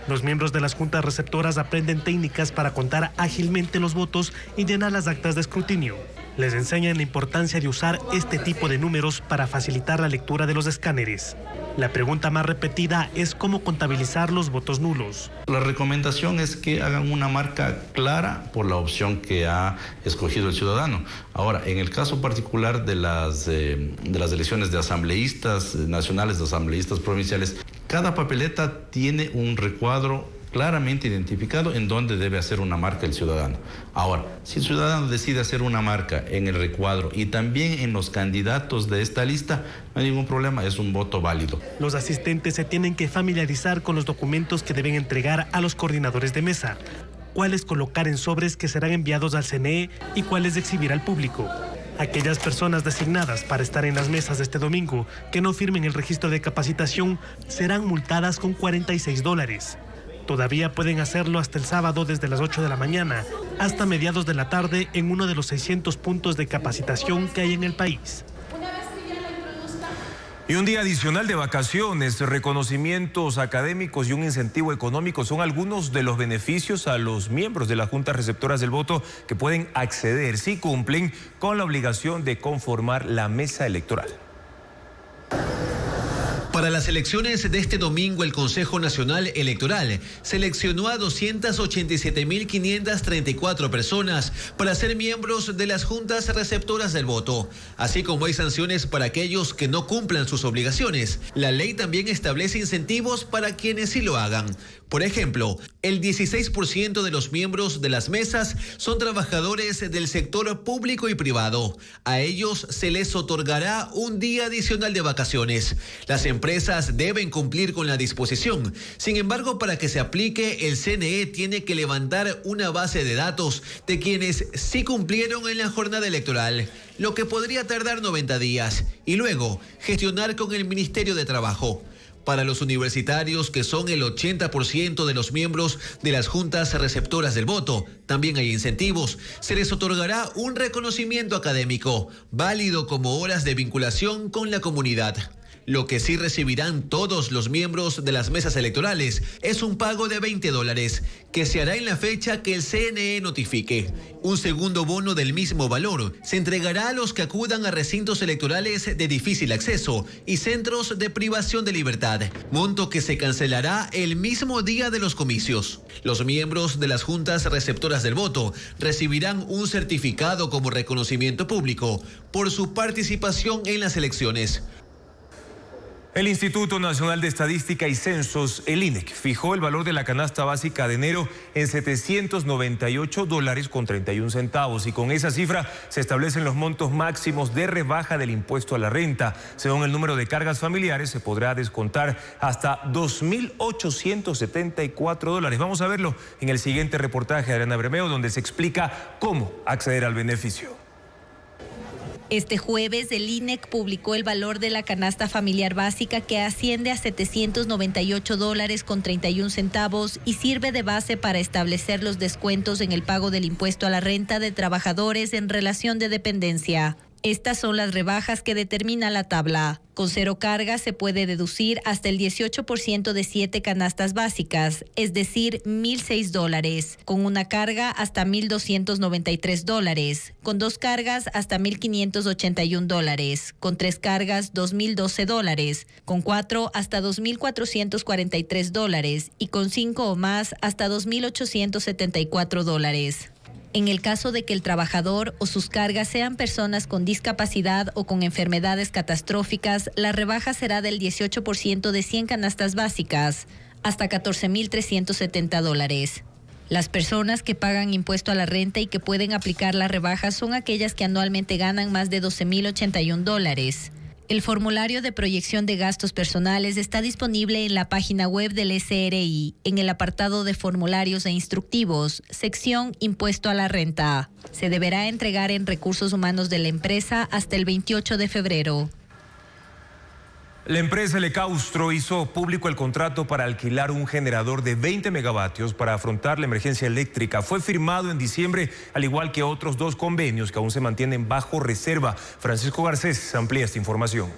Los miembros de las juntas receptoras aprenden técnicas para contar ágilmente los votos y llenar las actas de escrutinio. Les enseñan la importancia de usar este tipo de números para facilitar la lectura de los escáneres. La pregunta más repetida es cómo contabilizar los votos nulos. La recomendación es que hagan una marca clara por la opción que ha escogido el ciudadano. Ahora, en el caso particular de las elecciones de asambleístas nacionales, de asambleístas provinciales, cada papeleta tiene un recuadro claramente identificado en donde debe hacer una marca el ciudadano. Ahora, si el ciudadano decide hacer una marca en el recuadro y también en los candidatos de esta lista, no hay ningún problema, es un voto válido. Los asistentes se tienen que familiarizar con los documentos que deben entregar a los coordinadores de mesa, cuáles colocar en sobres que serán enviados al CNE y cuáles exhibir al público. Aquellas personas designadas para estar en las mesas de este domingo que no firmen el registro de capacitación serán multadas con $46. Todavía pueden hacerlo hasta el sábado desde las 8 de la mañana hasta mediados de la tarde en uno de los 600 puntos de capacitación que hay en el país. Y un día adicional de vacaciones, reconocimientos académicos y un incentivo económico son algunos de los beneficios a los miembros de las juntas receptoras del voto que pueden acceder si cumplen con la obligación de conformar la mesa electoral. Para las elecciones de este domingo, el Consejo Nacional Electoral seleccionó a 287.534 personas para ser miembros de las juntas receptoras del voto, así como hay sanciones para aquellos que no cumplan sus obligaciones. La ley también establece incentivos para quienes sí lo hagan. Por ejemplo, el 16% de los miembros de las mesas son trabajadores del sector público y privado. A ellos se les otorgará un día adicional de vacaciones. Las empresas deben cumplir con la disposición. Sin embargo, para que se aplique, el CNE tiene que levantar una base de datos de quienes sí cumplieron en la jornada electoral, lo que podría tardar 90 días, y luego gestionar con el Ministerio de Trabajo. Para los universitarios, que son el 80% de los miembros de las juntas receptoras del voto, también hay incentivos. Se les otorgará un reconocimiento académico, válido como horas de vinculación con la comunidad. Lo que sí recibirán todos los miembros de las mesas electorales es un pago de $20, que se hará en la fecha que el CNE notifique. Un segundo bono del mismo valor se entregará a los que acudan a recintos electorales de difícil acceso y centros de privación de libertad, monto que se cancelará el mismo día de los comicios. Los miembros de las juntas receptoras del voto recibirán un certificado como reconocimiento público por su participación en las elecciones. El Instituto Nacional de Estadística y Censos, el INEC, fijó el valor de la canasta básica de enero en $798.31 y con esa cifra se establecen los montos máximos de rebaja del impuesto a la renta. Según el número de cargas familiares se podrá descontar hasta $2.874. Vamos a verlo en el siguiente reportaje de Ariana Bermeo, donde se explica cómo acceder al beneficio. Este jueves, el INEC publicó el valor de la canasta familiar básica que asciende a $798.31 y sirve de base para establecer los descuentos en el pago del impuesto a la renta de trabajadores en relación de dependencia. Estas son las rebajas que determina la tabla. Con 0 cargas se puede deducir hasta el 18% de 7 canastas básicas, es decir, $1.006. Con 1 carga hasta $1.293. Con 2 cargas hasta $1.581. Con 3 cargas $2.012. Con 4 hasta $2.443. Y con 5 o más hasta $2.874. En el caso de que el trabajador o sus cargas sean personas con discapacidad o con enfermedades catastróficas, la rebaja será del 18% de 100 canastas básicas, hasta $14.370. Las personas que pagan impuesto a la renta y que pueden aplicar la rebaja son aquellas que anualmente ganan más de $12.081. El formulario de proyección de gastos personales está disponible en la página web del SRI, en el apartado de formularios e instructivos, sección Impuesto a la Renta. Se deberá entregar en Recursos Humanos de la empresa hasta el 28 de febrero. La empresa Elecaustro hizo público el contrato para alquilar un generador de 20 megavatios para afrontar la emergencia eléctrica. Fue firmado en diciembre, al igual que otros 2 convenios que aún se mantienen bajo reserva. Francisco Garcés amplía esta información.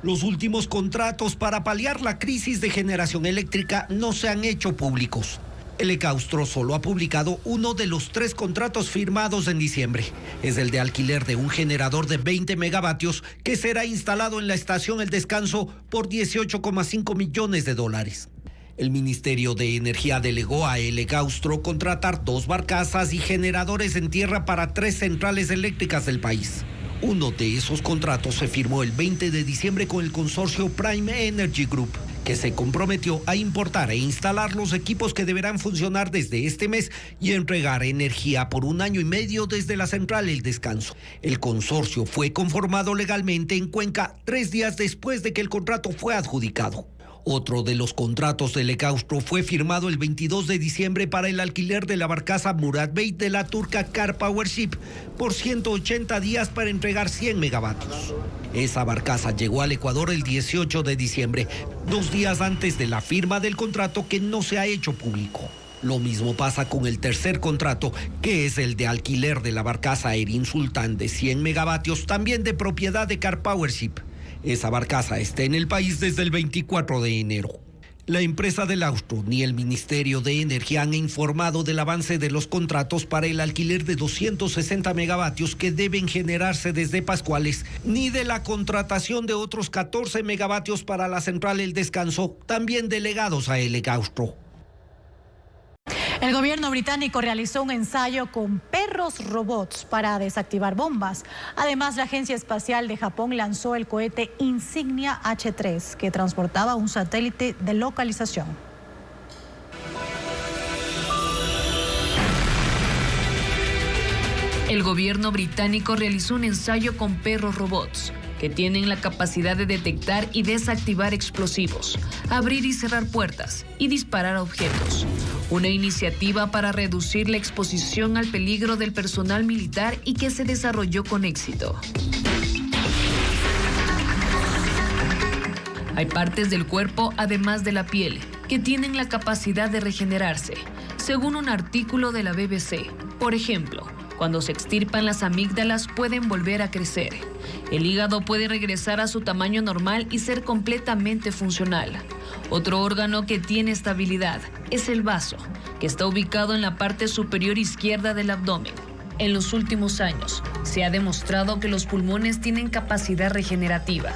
Los últimos contratos para paliar la crisis de generación eléctrica no se han hecho públicos. Elecaustro solo ha publicado uno de los 3 contratos firmados en diciembre. Es el de alquiler de un generador de 20 megavatios que será instalado en la estación El Descanso por $18,5 millones. El Ministerio de Energía delegó a Elecaustro contratar 2 barcazas y generadores en tierra para 3 centrales eléctricas del país. Uno de esos contratos se firmó el 20 de diciembre con el consorcio Prime Energy Group, que se comprometió a importar e instalar los equipos que deberán funcionar desde este mes y entregar energía por 1 año y medio desde la central El Descanso. El consorcio fue conformado legalmente en Cuenca 3 días después de que el contrato fue adjudicado. Otro de los contratos de Elecaustro fue firmado el 22 de diciembre para el alquiler de la barcaza Murad Bey de la turca Car Power Ship por 180 días para entregar 100 megavatios. Esa barcaza llegó al Ecuador el 18 de diciembre, 2 días antes de la firma del contrato que no se ha hecho público. Lo mismo pasa con el tercer contrato, que es el de alquiler de la barcaza Erin Sultan de 100 megavatios, también de propiedad de Car Power Ship. Esa barcaza está en el país desde el 24 de enero. La empresa del Austro ni el Ministerio de Energía han informado del avance de los contratos para el alquiler de 260 megavatios que deben generarse desde Pascuales, ni de la contratación de otros 14 megavatios para la central El Descanso, también delegados a Elecaustro. El gobierno británico realizó un ensayo con perros robots para desactivar bombas. Además, la Agencia Espacial de Japón lanzó el cohete Insignia H3, que transportaba un satélite de localización. El gobierno británico realizó un ensayo con perros robots que tienen la capacidad de detectar y desactivar explosivos, abrir y cerrar puertas y disparar a objetos. Una iniciativa para reducir la exposición al peligro del personal militar y que se desarrolló con éxito. Hay partes del cuerpo, además de la piel, que tienen la capacidad de regenerarse, según un artículo de la BBC. Por ejemplo, cuando se extirpan las amígdalas pueden volver a crecer. El hígado puede regresar a su tamaño normal y ser completamente funcional. Otro órgano que tiene estabilidad es el vaso, que está ubicado en la parte superior izquierda del abdomen. En los últimos años, se ha demostrado que los pulmones tienen capacidad regenerativa.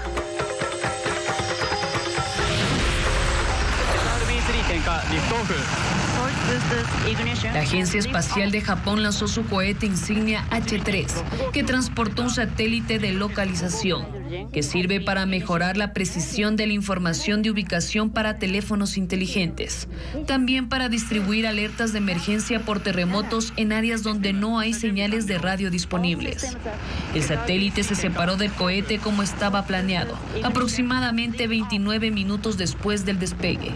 La Agencia Espacial de Japón lanzó su cohete insignia H3, que transportó un satélite de localización, que sirve para mejorar la precisión de la información de ubicación para teléfonos inteligentes. También para distribuir alertas de emergencia por terremotos en áreas donde no hay señales de radio disponibles. El satélite se separó del cohete como estaba planeado, aproximadamente 29 minutos después del despegue.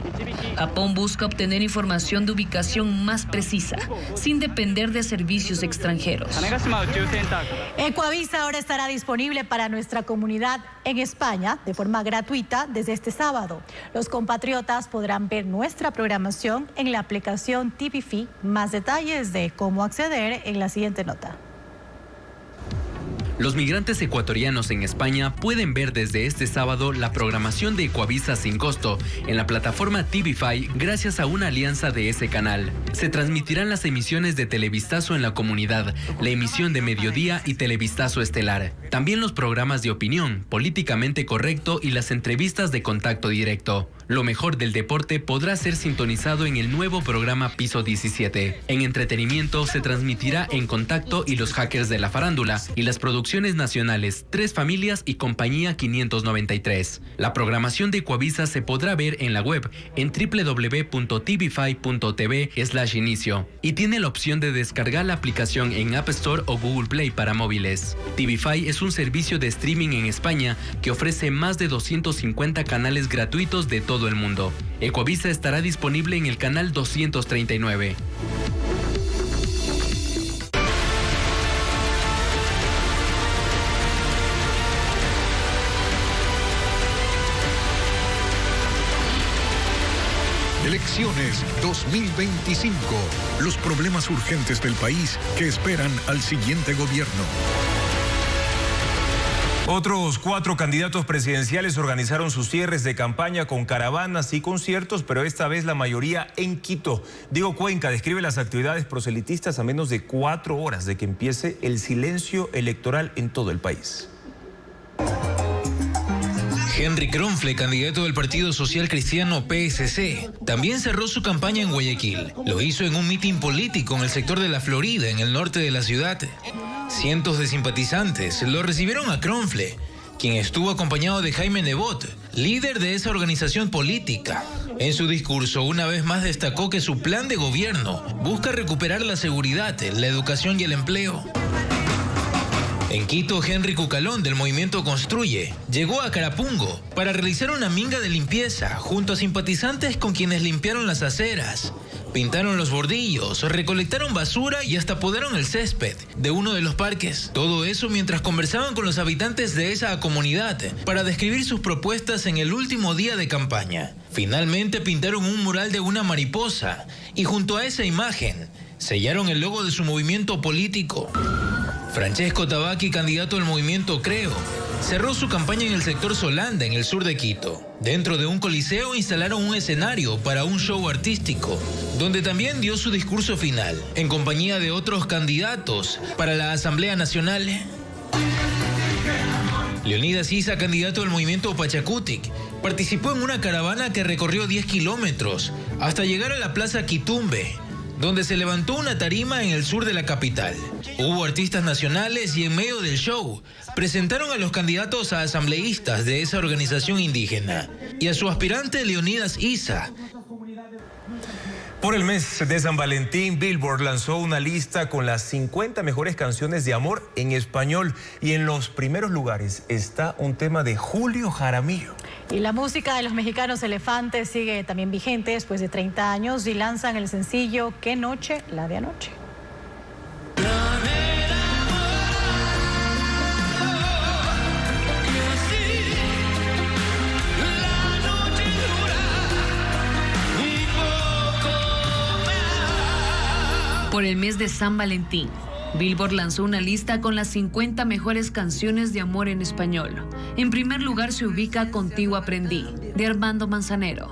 Japón busca obtener información de ubicación más precisa, sin depender de servicios extranjeros. Ecuavisa ahora estará disponible para nuestra comunidad en España de forma gratuita desde este sábado. Los compatriotas podrán ver nuestra programación en la aplicación TVFi. Más detalles de cómo acceder en la siguiente nota. Los migrantes ecuatorianos en España pueden ver desde este sábado la programación de Ecuavisa sin costo en la plataforma TVFi gracias a una alianza de ese canal. Se transmitirán las emisiones de Televistazo en la comunidad, la emisión de Mediodía y Televistazo Estelar. También los programas de opinión, Políticamente Correcto y las entrevistas de contacto directo. Lo mejor del deporte podrá ser sintonizado en el nuevo programa Piso 17. En entretenimiento se transmitirá En Contacto y Los Hackers de la Farándula y las producciones nacionales Tres Familias y Compañía 593. La programación de Ecuavisa se podrá ver en la web en www.tvfi.tv/inicio y tiene la opción de descargar la aplicación en App Store o Google Play para móviles. TVFi es un servicio de streaming en España que ofrece más de 250 canales gratuitos de todo el mundo. Ecuavisa estará disponible en el canal 239. Elecciones 2025. Los problemas urgentes del país que esperan al siguiente gobierno. Otros 4 candidatos presidenciales organizaron sus cierres de campaña con caravanas y conciertos, pero esta vez la mayoría en Quito. Diego Cuenca describe las actividades proselitistas a menos de 4 horas de que empiece el silencio electoral en todo el país. Henry Kronfle, candidato del Partido Social Cristiano PSC, también cerró su campaña en Guayaquil. Lo hizo en un mitin político en el sector de La Florida, en el norte de la ciudad. Cientos de simpatizantes lo recibieron a Kronfle, quien estuvo acompañado de Jaime Nebot, líder de esa organización política. En su discurso, una vez más destacó que su plan de gobierno busca recuperar la seguridad, la educación y el empleo. En Quito, Henry Cucalón, del movimiento Construye, llegó a Carapungo para realizar una minga de limpieza junto a simpatizantes con quienes limpiaron las aceras, pintaron los bordillos, recolectaron basura y hasta podaron el césped de uno de los parques. Todo eso mientras conversaban con los habitantes de esa comunidad para describir sus propuestas en el último día de campaña. Finalmente pintaron un mural de una mariposa y junto a esa imagen sellaron el logo de su movimiento político. Francesco Tabaqui, candidato del movimiento Creo, cerró su campaña en el sector Solanda, en el sur de Quito. Dentro de un coliseo instalaron un escenario para un show artístico, donde también dio su discurso final, en compañía de otros candidatos para la Asamblea Nacional. Leonidas Issa, candidato del movimiento Pachacutic, participó en una caravana que recorrió 10 kilómetros hasta llegar a la Plaza Quitumbe, donde se levantó una tarima en el sur de la capital. Hubo artistas nacionales y en medio del show presentaron a los candidatos a asambleístas de esa organización indígena y a su aspirante Leonidas Issa. Por el mes de San Valentín, Billboard lanzó una lista con las 50 mejores canciones de amor en español y en los primeros lugares está un tema de Julio Jaramillo. Y la música de los mexicanos Elefantes sigue también vigente después de 30 años y lanzan el sencillo ¿Qué noche? La de anoche. Por el mes de San Valentín, Billboard lanzó una lista con las 50 mejores canciones de amor en español. En primer lugar se ubica Contigo Aprendí, de Armando Manzanero.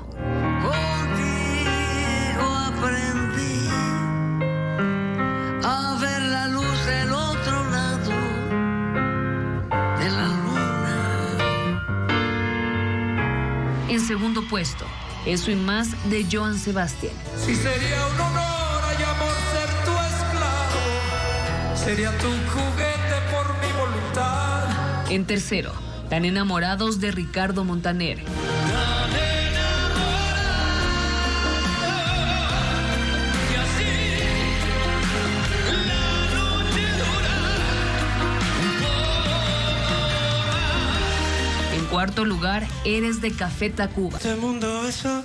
Contigo aprendí a ver la luz del otro lado de la luna. En segundo puesto, Eso y más de Joan Sebastián. Si sería un honor, hay amor, ser tu esclavo, sería tu juguete por mi voluntad. En tercero, tan enamorados de Ricardo Montaner. En cuarto lugar, Eres de Café Tacuba. Este mundo eso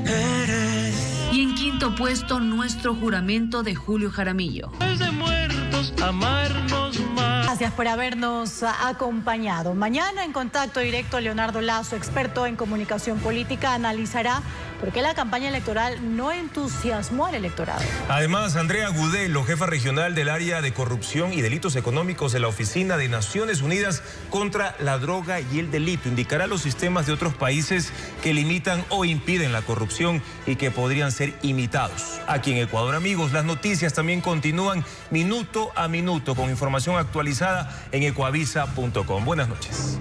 eres. Y en quinto puesto, Nuestro Juramento de Julio Jaramillo. Es de muertos amarnos más. Gracias por habernos acompañado. Mañana en Contacto Directo, Leonardo Lazo, experto en comunicación política, analizará por qué la campaña electoral no entusiasmó al electorado. Además, Andrea Gudelo, jefa regional del área de corrupción y delitos económicos de la Oficina de Naciones Unidas contra la Droga y el Delito, indicará los sistemas de otros países que limitan o impiden la corrupción y que podrían ser imitados. Aquí en Ecuador, amigos, las noticias también continúan minuto a minuto con información actualizada en ecuavisa.com. Buenas noches.